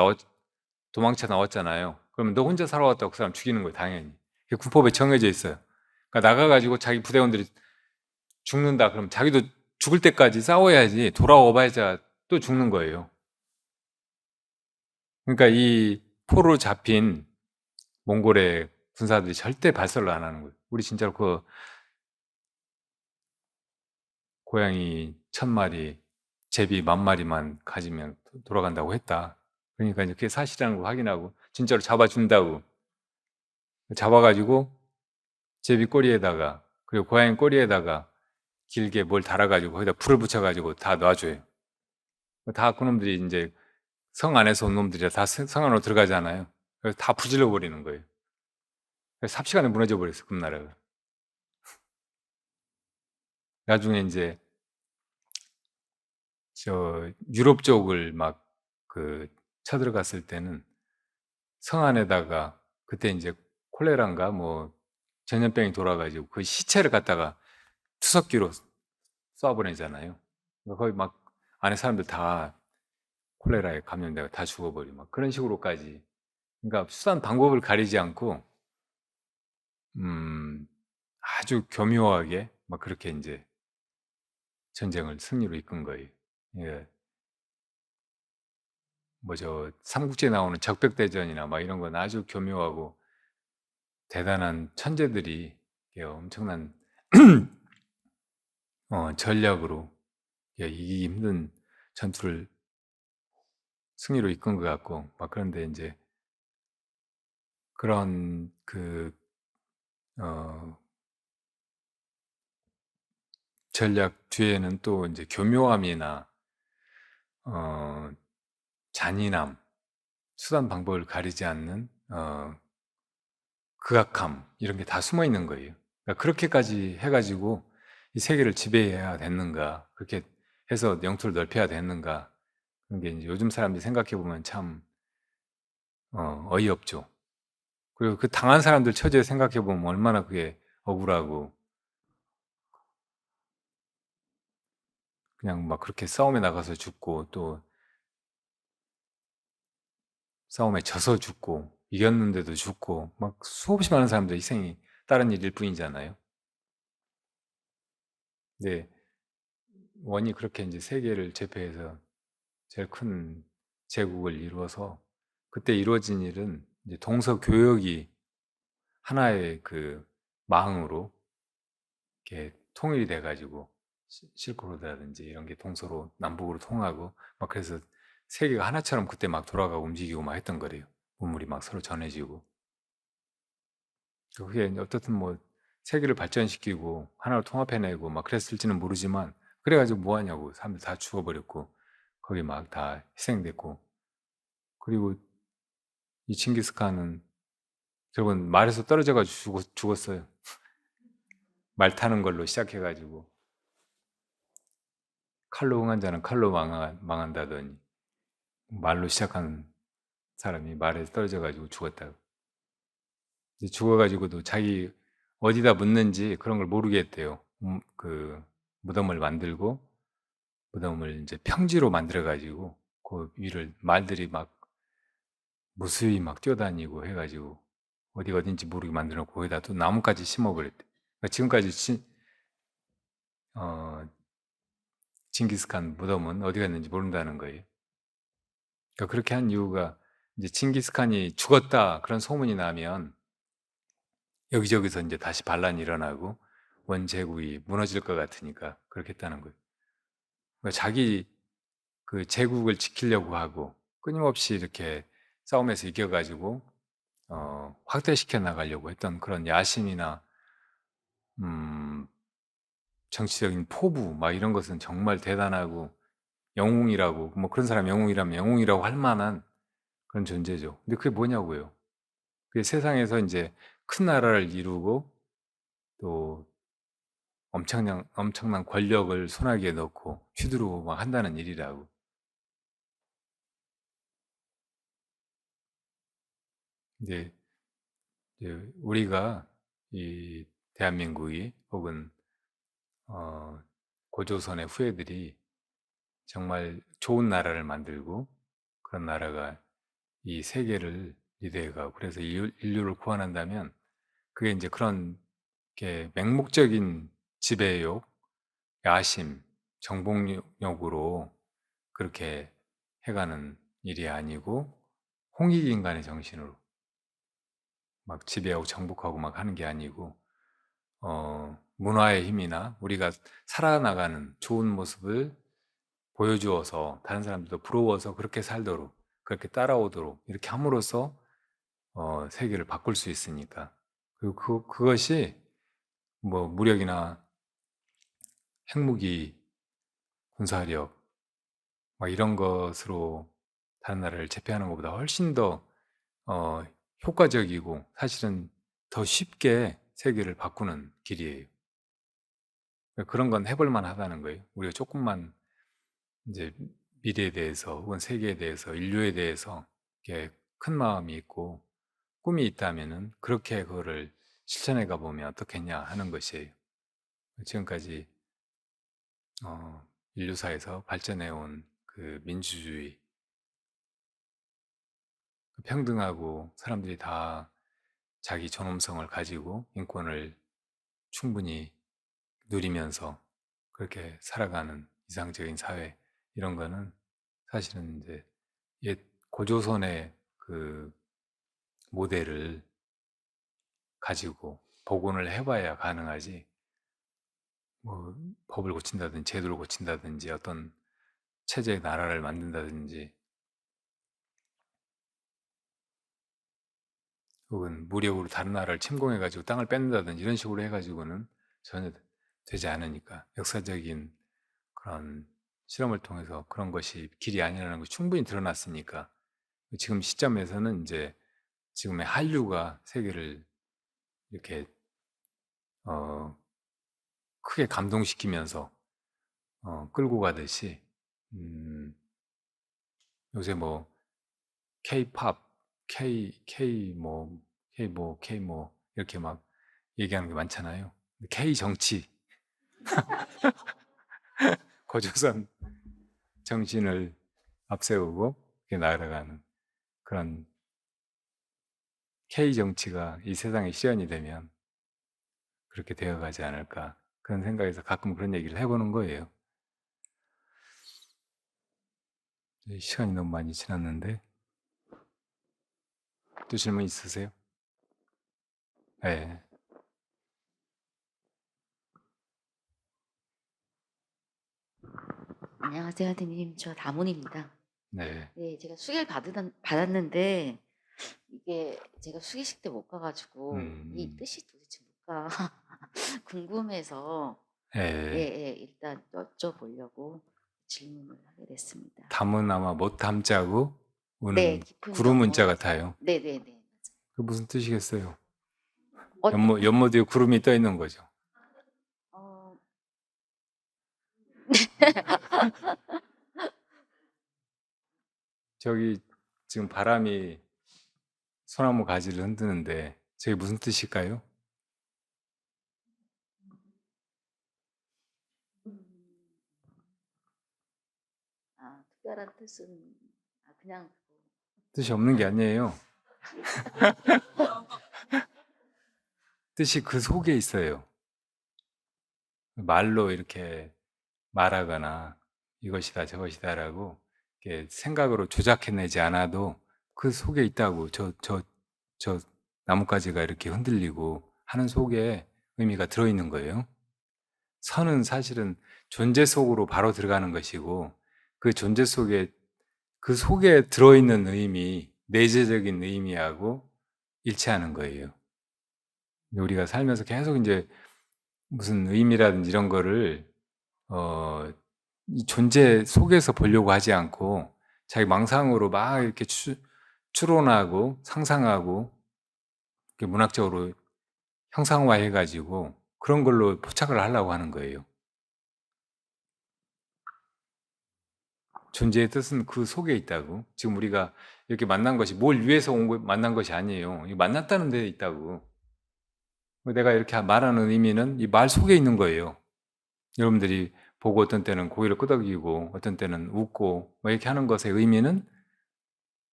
도망쳐 나왔잖아요. 그러면 너 혼자 살아왔다고 그 사람 죽이는 거예요, 당연히. 그게 군법에 정해져 있어요. 그러니까 나가가지고 자기 부대원들이 죽는다. 그럼 자기도 죽을 때까지 싸워야지 돌아와 봐야 또 죽는 거예요. 그러니까 이 포로 잡힌 몽골의 군사들이 절대 발설을 안 하는 거예요. 우리 진짜로 그 고양이 1,000마리, 제비 10,000마리만 가지면 돌아간다고 했다. 그러니까 이제 그게 사실이라는 걸 확인하고 진짜로 잡아준다고. 잡아가지고 제비 꼬리에다가 그리고 고양이 꼬리에다가 길게 뭘 달아가지고 거기다 불을 붙여가지고 다 놔줘요. 다 그놈들이 이제 성 안에서 온 놈들이라 다 성 안으로 들어가잖아요. 그래서 다 부질러 버리는 거예요. 그래서 삽시간에 무너져 버렸어요, 금나라가. 나중에 이제 저 유럽 쪽을 막 그 쳐들어갔을 때는 성 안에다가 그때 이제 콜레라인가 뭐 전염병이 돌아가지고 그 시체를 갖다가 투석기로 쏴보내잖아요. 그러니까 거기 막 안에 사람들 다 콜레라에 감염되고 다 죽어버리고 막 그런 식으로까지. 그러니까 수단 방법을 가리지 않고 아주 교묘하게 막 그렇게 이제 전쟁을 승리로 이끈 거예요. 예. 뭐 저 삼국지에 나오는 적벽대전이나 막 이런 건 아주 교묘하고 대단한 천재들이 엄청난 전략으로 이기기 힘든 전투를 승리로 이끈 것 같고 막 그런데 이제 그런 전략 뒤에는 또 이제 교묘함이나 잔인함, 수단 방법을 가리지 않는 극악함 이런 게 다 숨어 있는 거예요. 그러니까 그렇게까지 해가지고 이 세계를 지배해야 됐는가 그렇게 해서 영토를 넓혀야 되는가? 그런 게 이제 요즘 사람들이 생각해 보면 참 어이없죠. 그리고 그 당한 사람들 처지에 생각해 보면 얼마나 그게 억울하고 그냥 막 그렇게 싸움에 나가서 죽고 또 싸움에 져서 죽고 이겼는데도 죽고 막 수없이 많은 사람들 희생이 다른 일일 뿐이잖아요. 근데 원이 그렇게 이제 세계를 제패해서 제일 큰 제국을 이루어서 그때 이루어진 일은 이제 동서교역이 하나의 그 망으로 이렇게 통일이 돼가지고 실크로드라든지 이런 게 동서로 남북으로 통하고 막 그래서 세계가 하나처럼 그때 막 돌아가고 움직이고 막 했던 거래요. 문물이 막 서로 전해지고 그게 어떻든 뭐 세계를 발전시키고 하나로 통합해내고 막 그랬을지는 모르지만 그래가지고 뭐 하냐고 사람들 다 죽어버렸고 거기 막 다 희생됐고 그리고 이 칭기스칸은 결국은 말에서 떨어져가지고 죽었어요. 말 타는 걸로 시작해가지고 칼로 흥한 자는 칼로 망한다더니 말로 시작한 사람이 말에 떨어져가지고 죽었다고. 이제 죽어가지고도 자기 어디다 묻는지 그런 걸 모르겠대요. 그 무덤을 만들고 무덤을 이제 평지로 만들어가지고 그 위를 말들이 막 무수히 막 뛰어다니고 해가지고 어디가 어딘지 모르게 만들어놓고 거기다 또 나뭇가지 심어버렸대. 그러니까 지금까지 어, 징기스칸 무덤은 어디 갔는지 모른다는 거예요. 그러니까 그렇게 한 이유가 이제 징기스칸이 죽었다 그런 소문이 나면 여기저기서 이제 다시 반란이 일어나고 원제국이 무너질 것 같으니까 그렇게 했다는 거예요. 그러니까 자기 그 제국을 지키려고 하고 끊임없이 이렇게 싸움에서 이겨가지고 확대시켜 나가려고 했던 그런 야심이나 음, 정치적인 포부 막 이런 것은 정말 대단하고 영웅이라고 뭐 그런 사람 영웅이라면 영웅이라고 할 만한 그런 존재죠. 근데 그게 뭐냐고요. 그게 세상에서 이제 큰 나라를 이루고 또 엄청난 권력을 손아귀에 넣고 휘두르고 막 한다는 일이라고. 근데 이제 우리가 이 대한민국이 혹은 고조선의 후예들이 정말 좋은 나라를 만들고 그런 나라가 이 세계를 리드해가고 그래서 인류를 구원한다면 그게 이제 그런 게 맹목적인 지배욕, 야심, 정복욕으로 그렇게 해가는 일이 아니고 홍익인간의 정신으로 막 지배하고 정복하고 막 하는 게 아니고 문화의 힘이나 우리가 살아나가는 좋은 모습을 보여주어서 다른 사람들도 부러워서 그렇게 살도록 그렇게 따라오도록 이렇게 함으로써 세계를 바꿀 수 있으니까 그리고 그것이 뭐 무력이나 핵무기, 군사력 막 이런 것으로 다른 나라를 제패하는 것보다 훨씬 더 어, 효과적이고 사실은 더 쉽게 세계를 바꾸는 길이에요. 그런 건 해볼 만하다는 거예요. 우리가 조금만 이제 미래에 대해서 혹은 세계에 대해서 인류에 대해서 이렇게 큰 마음이 있고 꿈이 있다면은 그렇게 그거를 실천해 가 보면 어떻겠냐 하는 것이에요. 지금까지 인류사에서 발전해 온 그 민주주의, 평등하고 사람들이 다 자기 존엄성을 가지고 인권을 충분히 누리면서 그렇게 살아가는 이상적인 사회 이런 거는 사실은 이제 옛 고조선의 그 모델을 가지고 복원을 해봐야 가능하지 뭐 법을 고친다든지 제도를 고친다든지 어떤 체제의 나라를 만든다든지 혹은 무력으로 다른 나라를 침공해가지고 땅을 뺏는다든지 이런 식으로 해가지고는 전혀 되지 않으니까 역사적인 그런 실험을 통해서 그런 것이 길이 아니라는 것이 충분히 드러났으니까 지금 시점에서는 이제 지금의 한류가 세계를 이렇게 크게 감동시키면서 끌고 가듯이 요새 뭐 K-팝, K 이렇게 막 얘기하는 게 많잖아요. K 정치, 고조선 정신을 앞세우고 이렇게 나아가는 그런 K 정치가 이 세상의 시연이 되면 그렇게 되어가지 않을까 그런 생각에서 가끔 그런 얘기를 해보는 거예요. 시간이 너무 많이 지났는데 또 질문 있으세요? 네. 안녕하세요, 선생님. 저 다문입니다. 네. 네, 제가 수계를 받았는데 이게 제가 수계식 때 못 가가지고 이 뜻이 도대체 뭘까 궁금해서 예. 일단 여쭤보려고 질문을 하게 됐습니다. 담은 아마 못 담자고 네, 우는 깊은 구름 문자 영혼. 같아요. 네네네. 그 무슨 뜻이겠어요? 어, 연못 뒤에 구름이 떠 있는 거죠. 어, 저기 지금 바람이 소나무 가지를 흔드는데 저게 무슨 뜻일까요? 특별한 뜻은 그냥 뜻이 없는 게 아니에요. 뜻이 그 속에 있어요. 말로 이렇게 말하거나 이것이다 저것이다라고 이렇게 생각으로 조작해내지 않아도 그 속에 있다고 저 나뭇가지가 이렇게 흔들리고 하는 속에 의미가 들어있는 거예요. 선은 사실은 존재 속으로 바로 들어가는 것이고 그 존재 속에 그 속에 들어있는 의미, 내재적인 의미하고 일치하는 거예요. 우리가 살면서 계속 이제 무슨 의미라든지 이런 거를 이 존재 속에서 보려고 하지 않고 자기 망상으로 막 이렇게 추론하고 상상하고 이렇게 문학적으로 형상화해가지고 그런 걸로 포착을 하려고 하는 거예요. 존재의 뜻은 그 속에 있다고. 지금 우리가 이렇게 만난 것이 뭘 위해서 만난 것이 아니에요. 만났다는 데 있다고. 내가 이렇게 말하는 의미는 이 말 속에 있는 거예요. 여러분들이 보고 어떤 때는 고개를 끄덕이고 어떤 때는 웃고 뭐 이렇게 하는 것의 의미는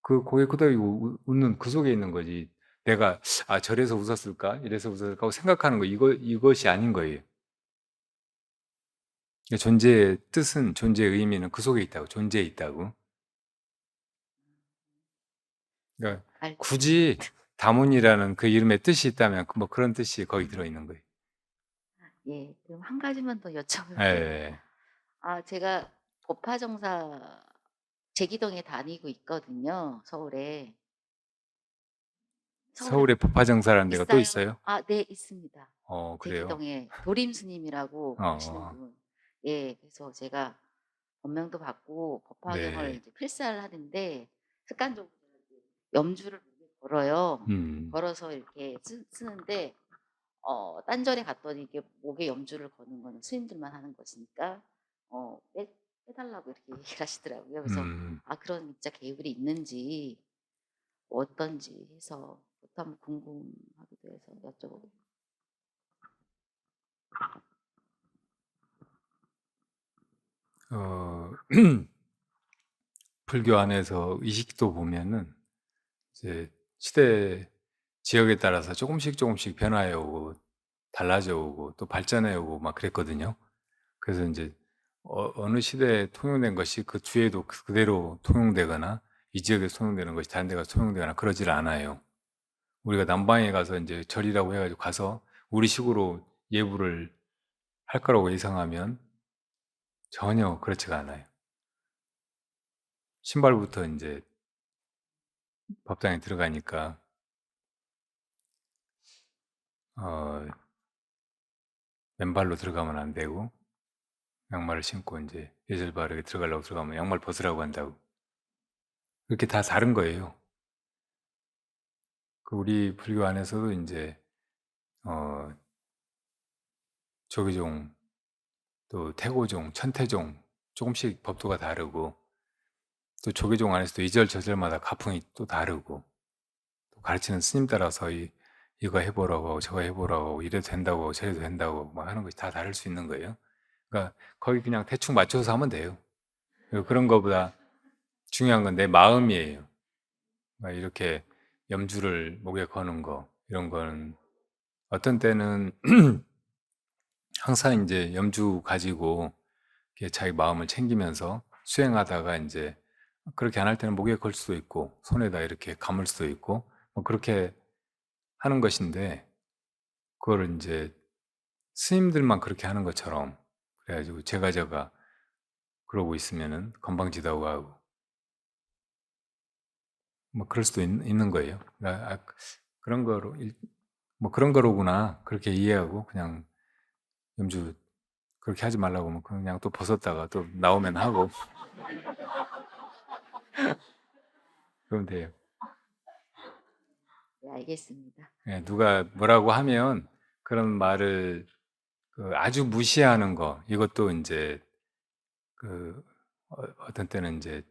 그 고개 끄덕이고 웃는 그 속에 있는 거지. 내가 저래서 웃었을까? 이래서 웃었을까? 하고 생각하는 거 이것이 아닌 거예요. 존재의 뜻은 존재의 의미는 그 속에 있다고. 존재에 있다고. 그러니까 굳이 다문이라는 그 이름의 뜻이 있다면 뭐 그런 뜻이 거기 들어 있는 거예요. 예, 그럼 한 가지만 더 여쭤볼게요. 예. 제가 법화정사 제기동에 다니고 있거든요, 서울에. 서울에 법화정사라는 데가 또 있어요? 네, 있습니다. 그래요. 제기동에 도림 스님이라고 하시는 어. 분. 예, 그래서 제가 법명도 받고 법화경을 네. 이제 필사를 하는데 습관적으로 염주를 목에 걸어요. 걸어서 이렇게 쓰는데 딴절에 갔더니 이게 목에 염주를 거는 거는 스님들만 하는 것이니까 빼달라고 이렇게 얘기를 하시더라고요. 그래서 그런 진짜 계율이 있는지 어떤지 해서 그것도 한번 궁금하기도 해서 여쭤보고. 불교 안에서 의식도 보면은 이제 시대 지역에 따라서 조금씩 변화해 오고 달라져 오고 또 발전해 오고 막 그랬거든요. 그래서 이제 어느 시대에 통용된 것이 그 뒤에도 그대로 통용되거나 이 지역에서 통용되는 것이 다른 데 가서 통용되거나 그러질 않아요. 우리가 남방에 가서 이제 절이라고 해가지고 가서 우리식으로 예불을 할 거라고 예상하면 전혀 그렇지가 않아요. 신발부터 이제 법당에 들어가니까 맨발로 들어가면 안 되고 양말을 신고 이제 예절 바르게 들어가려고 들어가면 양말 벗으라고 한다고. 그렇게 다 다른 거예요. 그 우리 불교 안에서도 이제 조계종 또 태고종, 천태종 조금씩 법도가 다르고 또 조계종 안에서도 이절 저절마다 가풍이 또 다르고 또 가르치는 스님 따라서 이거 해보라고 하고 저거 해보라고 하고 이래도 된다고 하고 저래도 된다고 하고 막 하는 것이 다 다를 수 있는 거예요. 그러니까 거기 그냥 대충 맞춰서 하면 돼요. 그리고 그런 거보다 중요한 건 내 마음이에요. 그러니까 이렇게 염주를 목에 거는 거 이런 거는 어떤 때는 항상 이제 염주 가지고 이렇게 자기 마음을 챙기면서 수행하다가 이제 그렇게 안 할 때는 목에 걸 수도 있고 손에다 이렇게 감을 수도 있고 뭐 그렇게 하는 것인데 그거를 이제 스님들만 그렇게 하는 것처럼 그래가지고 제가 그러고 있으면은 건방지다고 하고 뭐 그럴 수도 있는 거예요. 그러니까 그런 거로 뭐 그런 거로구나 그렇게 이해하고 그냥 염주 그렇게 하지 말라고 하면 그냥 또 벗었다가 또 나오면 하고 그러면 돼요. 네, 알겠습니다. 예, 누가 뭐라고 하면 그런 말을 아주 무시하는 거 이것도 이제 어떤 때는 이제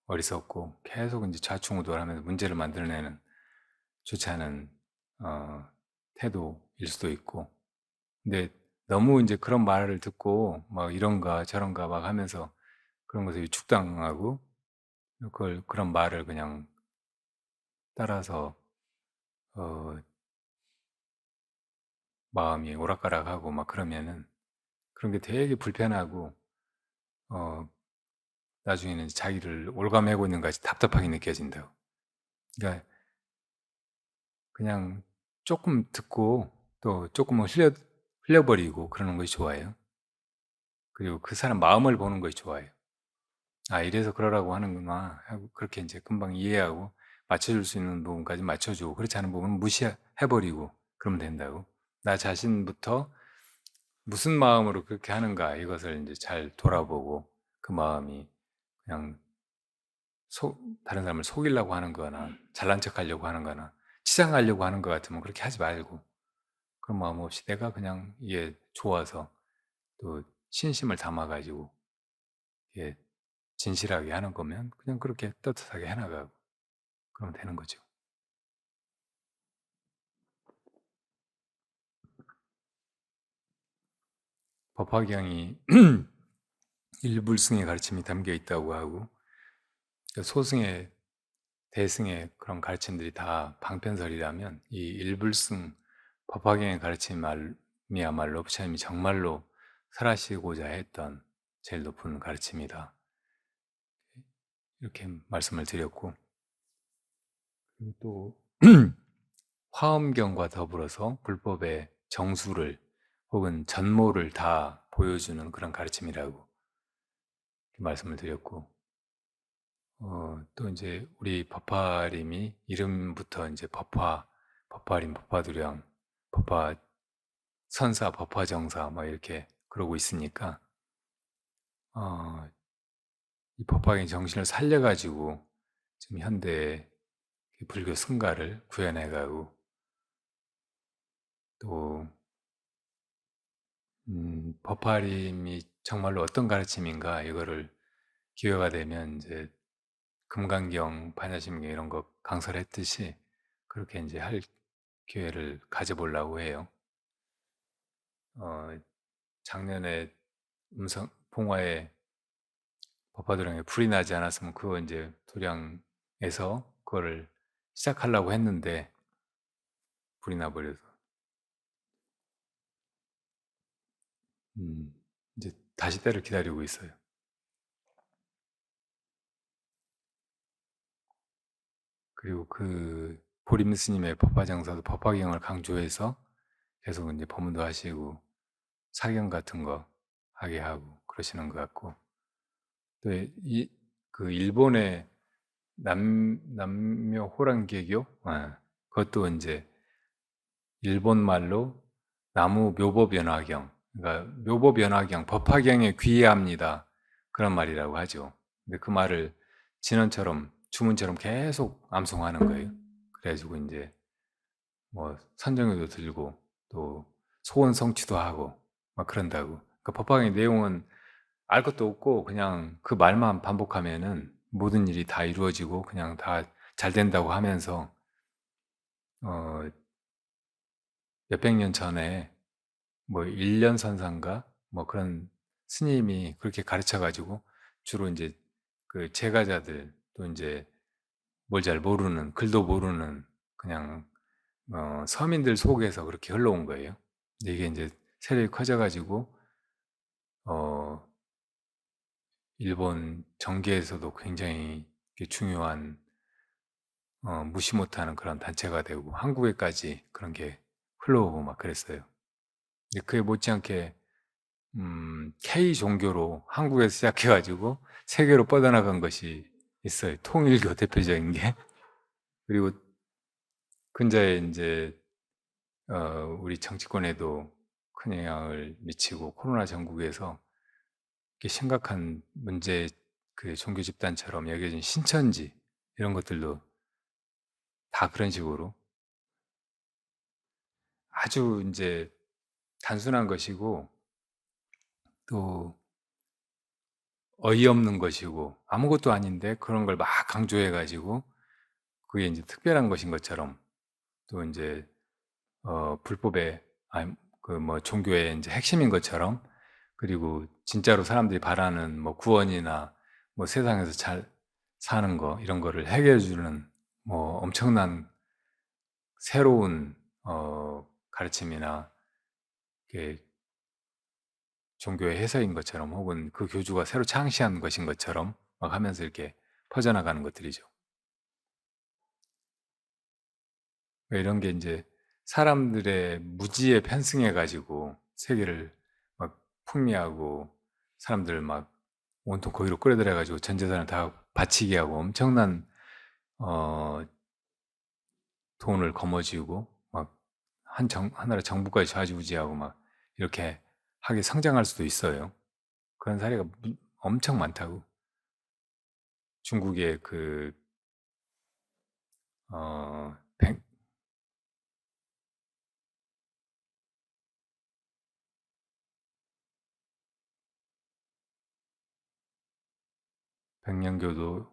어리석고 계속 이제 좌충우돌하면서 문제를 만들어내는 좋지 않은 태도일 수도 있고 근데 너무 이제 그런 말을 듣고 막 이런가 저런가 막 하면서 그런 것에 위축당하고 그런 말을 그냥 따라서 어, 마음이 오락가락하고 막 그러면은 그런 게 되게 불편하고 어, 나중에는 자기를 올가매고 있는 것 같이 답답하게 느껴진다고. 그러니까 그냥 조금 듣고 또 조금은 흘려버리고 그러는 것이 좋아요. 그리고 그 사람 마음을 보는 것이 좋아요. 아, 이래서 그러라고 하는구나 하고 그렇게 이제 금방 이해하고 맞춰줄 수 있는 부분까지 맞춰주고 그렇지 않은 부분은 무시해버리고 그러면 된다고. 나 자신부터 무슨 마음으로 그렇게 하는가 이것을 이제 잘 돌아보고 그 마음이 그냥 다른 사람을 속이려고 하는 거나 잘난 척 하려고 하는 거나 치장하려고 하는 것 같으면 그렇게 하지 말고 그런 마음 없이 내가 그냥 이게 좋아서 또 신심을 담아가지고 이게 진실하게 하는 거면 그냥 그렇게 떳떳하게 해나가고 그러면 되는 거죠. 법화경이 일불승의 가르침이 담겨 있다고 하고 소승의 대승의 그런 가르침들이 다 방편설이라면 이 일불승 법화경의 가르침이야말로 부처님이 정말로 설하시고자 했던 제일 높은 가르침이다. 이렇게 말씀을 드렸고 그리고 또 화엄경과 더불어서 불법의 정수를 혹은 전모를 다 보여주는 그런 가르침이라고 말씀을 드렸고 또 이제 우리 법화림이 이름부터 이제 법화림, 법화두령, 법화 선사, 법화정사 뭐 이렇게 그러고 있으니까 이 법화의 정신을 살려가지고 지금 현대 불교 승가를 구현해가고 또 법화림이 정말로 어떤 가르침인가 이거를 기회가 되면 이제 금강경, 반야심경 이런 거 강설을 했듯이 그렇게 이제 할 기회를 가져보려고 해요. 작년에 봉화에 법화도량에 불이 나지 않았으면 그거 이제 도량에서 그거를 시작하려고 했는데 불이 나버려서 이제 다시 때를 기다리고 있어요. 그리고 그 보림 스님의 법화장사도 법화경을 강조해서 계속 이제 법문도 하시고 사경 같은 거 하게 하고 그러시는 것 같고 또 그 일본의 남묘 호랑개교 그것도 이제 일본 말로 나무 묘법연화경 그러니까 묘법연화경 법화경에 귀의합니다 그런 말이라고 하죠. 근데 그 말을 진언처럼 주문처럼 계속 암송하는 거예요. 그래가지고 이제 뭐 선정에도 들고 또 소원 성취도 하고 막 그런다고 그 법화의 내용은 알 것도 없고 그냥 그 말만 반복하면은 모든 일이 다 이루어지고 그냥 다 잘 된다고 하면서 어 몇백 년 전에 뭐 일년선상가 뭐 그런 스님이 그렇게 가르쳐 가지고 주로 인제 그 제가자들 또 인제 뭘 잘 모르는 글도 모르는 그냥 서민들 속에서 그렇게 흘러온 거예요. 근데 이게 인제 세력이 커져 가지고 어 일본 정계에서도 굉장히 이게 중요한 무시 못하는 그런 단체가 되고 한국에까지 그런 게 흘러오고 막 그랬어요. 근데 그에 못지않게 K 종교로 한국에서 시작해 가지고 세계로 뻗어나간 것이 있어요. 통일교 대표적인 게. 그리고 근자에 인제 우리 정치권에도 큰 영향을 미치고 코로나 전국에서 이렇게 심각한 문제 그 종교 집단처럼 여겨진 신천지 이런 것들도 다 그런 식으로 아주 인제 단순한 것이고 또 어이없는 것이고 아무것도 아닌데 그런 걸 막 강조해 가지고 그게 인제 특별한 것인 것처럼 또 인제 불법의 아니 그 뭐 종교의 인제 핵심인 것처럼 그리고 진짜로 사람들이 바라는 뭐 구원이나 뭐 세상에서 잘 사는 거 이런 거를 해결해 주는 뭐 엄청난 새로운 가르침이나 이게 종교의 해석인 것처럼 혹은 그 교주가 새로 창시한 것인 것처럼 막 하면서 이렇게 퍼져나가는 것들이죠. 이런 게 인제 사람들의 무지에 편승해 가지고 세계를 막 풍미하고 사람들을 막 온통 거기로 끌어들여 가지고 전 재산을 다 바치게 하고 엄청난 어 돈을 거머쥐고 막 하나의 정부까지 좌지우지하고 막 이렇게 하게 성장할 수도 있어요. 그런 사례가 엄청 많다고. 중국의 그 백 백년교도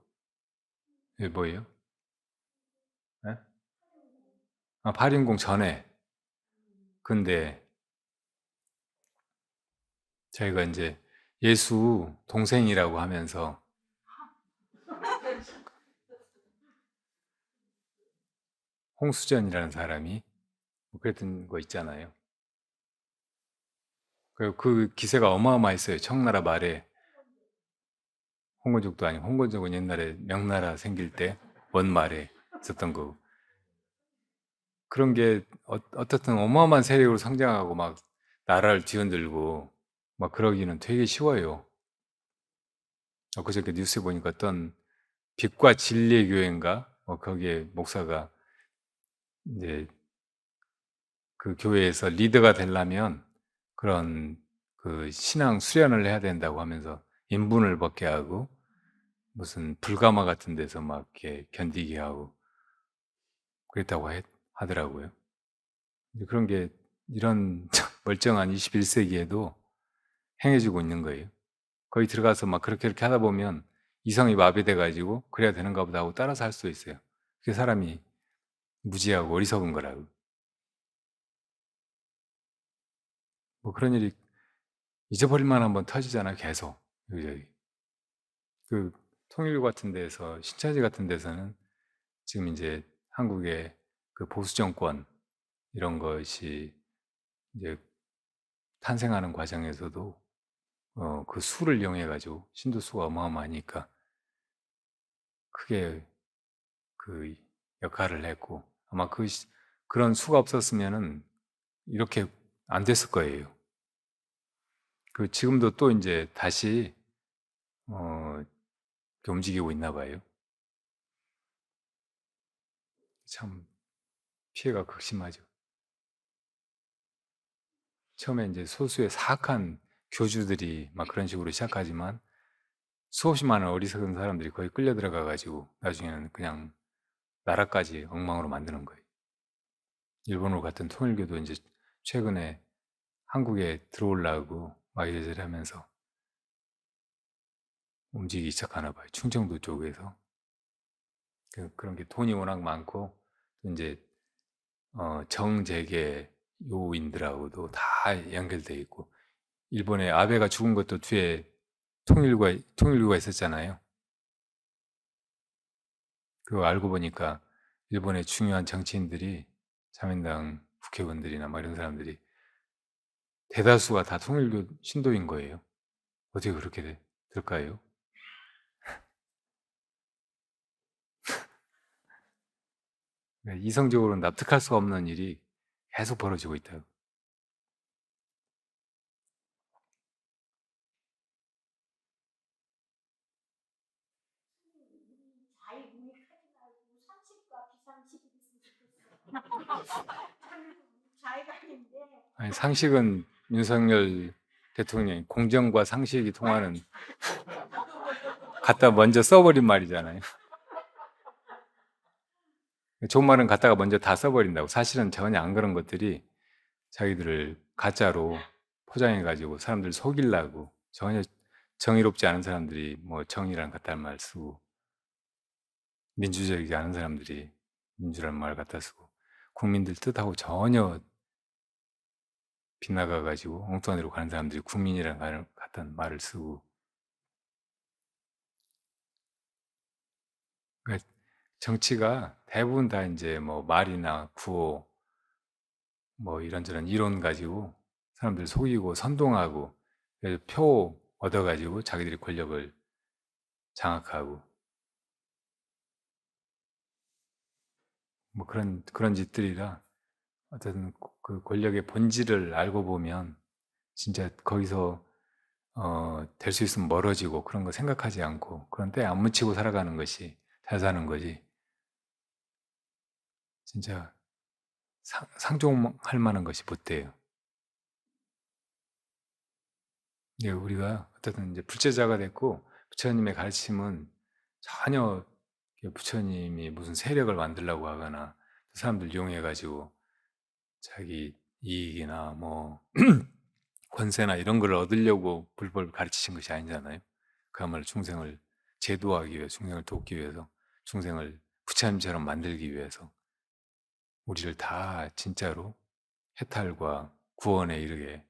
예 뭐예요? 예? 아 발인공 전에. 근데 저희가 인제 예수 동생이라고 하면서 홍수전이라는 사람이 뭐 그랬던 거 있잖아요. 그 기세가 어마어마했어요. 청나라 말에 홍건적도 아니고 홍건적은 옛날에 명나라 생길 때 원말에 있었던 거고. 그런 게 어떻든 어마어마한 세력으로 성장하고 막 나라를 뒤흔들고 막 그러기는 되게 쉬워요. 그저께 뉴스에 보니까 어떤 빛과 진리의 교회인가 거기에 목사가 인제 그 교회에서 리더가 되려면 그런 그 신앙 수련을 해야 된다고 하면서 인분을 벗게 하고 무슨 불가마 같은 데서 막 이렇게 견디게 하고 그랬다고 하더라고요. 근데 그런 게 이런 멀쩡한 21 세기에도 행해지고 있는 거예요. 거기 들어가서 막 그렇게 하다 보면 이성이 마비돼 가지고 '그래야 되는가 보다.' 하고 따라서 할 수도 있어요. 그게 사람이 무지하고 어리석은 거라고. 뭐 그런 일이 잊어버릴만 한번 터지잖아요 계속 여기저기. 그 통일교 같은 데에서 신천지 같은 데서는 지금 인제 한국의 그 보수 정권 이런 것이 이제 탄생하는 과정에서도 그 수를 이용해 가지고 신도 수가 어마어마하니까 크게 그 역할을 했고 아마 그런 수가 없었으면은 이렇게 안 됐을 거예요. 지금도 또 인제 다시 이렇게 움직이고 있나 봐요. 참 피해가 극심하죠. 처음에 인제 소수의 사악한 교주들이 막 그런 식으로 시작하지만 수없이 많은 어리석은 사람들이 거기 끌려 들어가 가지고 나중에는 그냥 나라까지 엉망으로 만드는 거예요. 일본으로 갔던 통일교도 인제 최근에 한국에 들어오려고 막 이래저래 하면서 움직이기 시작하나 봐요. 충청도 쪽에서. 그런 게 돈이 워낙 많고, 또 이제, 정재계 요인들하고도 다 연결돼 있고, 일본에 아베가 죽은 것도 뒤에 통일교가 있었잖아요. 그거 알고 보니까 일본의 중요한 정치인들이, 자민당 국회의원들이나 뭐 이런 사람들이 대다수가 다 통일교 신도인 거예요. 어떻게 그렇게 될까요? 이성적으로 납득할 수가 없는 일이 계속 벌어지고 있다. 아니, 상식은 윤석열 대통령이 공정과 상식이 통하는 갖다 먼저 써버린 말이잖아요. 좋은 말은 갖다가 먼저 다 써버린다고. 사실은 전혀 안 그런 것들이 자기들을 가짜로 포장해가지고 사람들 속이려고, 전혀 정의롭지 않은 사람들이 뭐 정의란 갖다 말 쓰고, 민주적이지 않은 사람들이 민주란 말 갖다 쓰고, 국민들 뜻하고 전혀 빗나가가지고 엉뚱한 데로 가는 사람들이 국민이란 같은 말을 쓰고. 그러니까 정치가 대부분 다 이제 뭐 말이나 구호, 뭐 이런저런 이론 가지고 사람들 속이고 선동하고, 그래서 표 얻어가지고 자기들이 권력을 장악하고, 뭐 그런 짓들이라, 어쨌든 그 권력의 본질을 알고 보면 진짜 거기서 될 수 있으면 멀어지고, 그런 거 생각하지 않고 그런 때 안 묻히고 살아가는 것이 잘 사는 거지. 진짜 상종할 만한 것이 못 돼요. 예, 우리가 어쨌든 이제 불제자가 됐고, 부처님의 가르침은 전혀 부처님이 무슨 세력을 만들려고 하거나 사람들 이용해가지고 자기 이익이나 뭐 권세나 이런 걸 얻으려고 불법을 가르치신 것이 아니잖아요. 그야말로 중생을 제도하기 위해, 중생을 돕기 위해서, 중생을 부처님처럼 만들기 위해서 우리를 다 진짜로 해탈과 구원에 이르게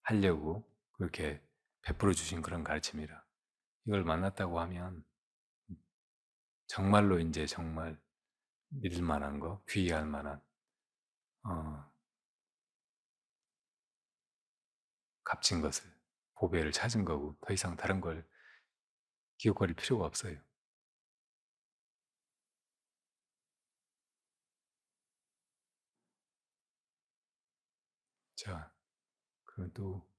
하려고 그렇게 베풀어 주신 그런 가르침이라, 이걸 만났다고 하면 정말로 이제 정말 믿을 만한 거, 귀의할 만한 값진 것을, 보배를 찾은 거고, 더 이상 다른 걸 기억거릴 필요가 없어요. 자, 그러면 또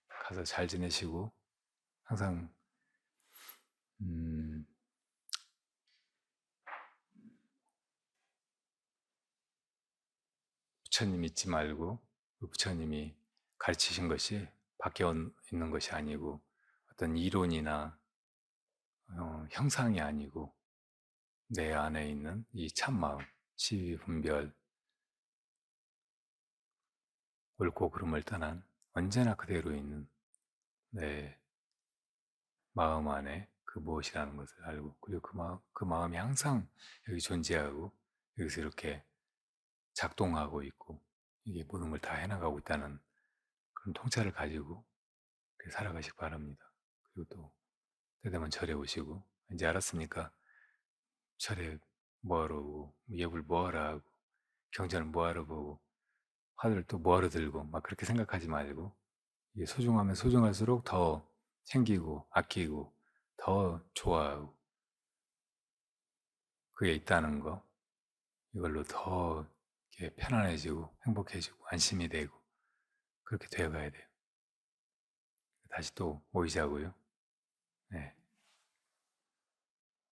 가서 잘 지내시고, 항상 부처님 잊지 말고, 그 부처님이 가르치신 것이 밖에 있는 것이 아니고 어떤 이론이나 형상이 아니고 내 안에 있는 이 참마음, 시비 분별, 옳고 그름을 떠난 언제나 그대로 있는 내 마음 안에 그 무엇이라는 것을 알고, 그리고 그 마음이 항상 여기 존재하고 여기서 이렇게 작동하고 있고, 이게 모든 걸 다 해나가고 있다는 그런 통찰을 가지고 살아가시기 바랍니다. 그리고 또 때되면 절에 오시고, 이제 알았으니까 절에 뭐하러 오고, 예불 뭐하러 하고, 경전을 뭐하러 보고, 화두를 또 뭐하러 들고, 막 그렇게 생각하지 말고, 이게 소중하면 소중할수록 더 챙기고 아끼고 더 좋아하고, 그게 있다는 거, 이걸로 더 이렇게 편안해지고 행복해지고 안심이 되고, 그렇게 되어가야 돼요. 다시 또 모이자고요. 네.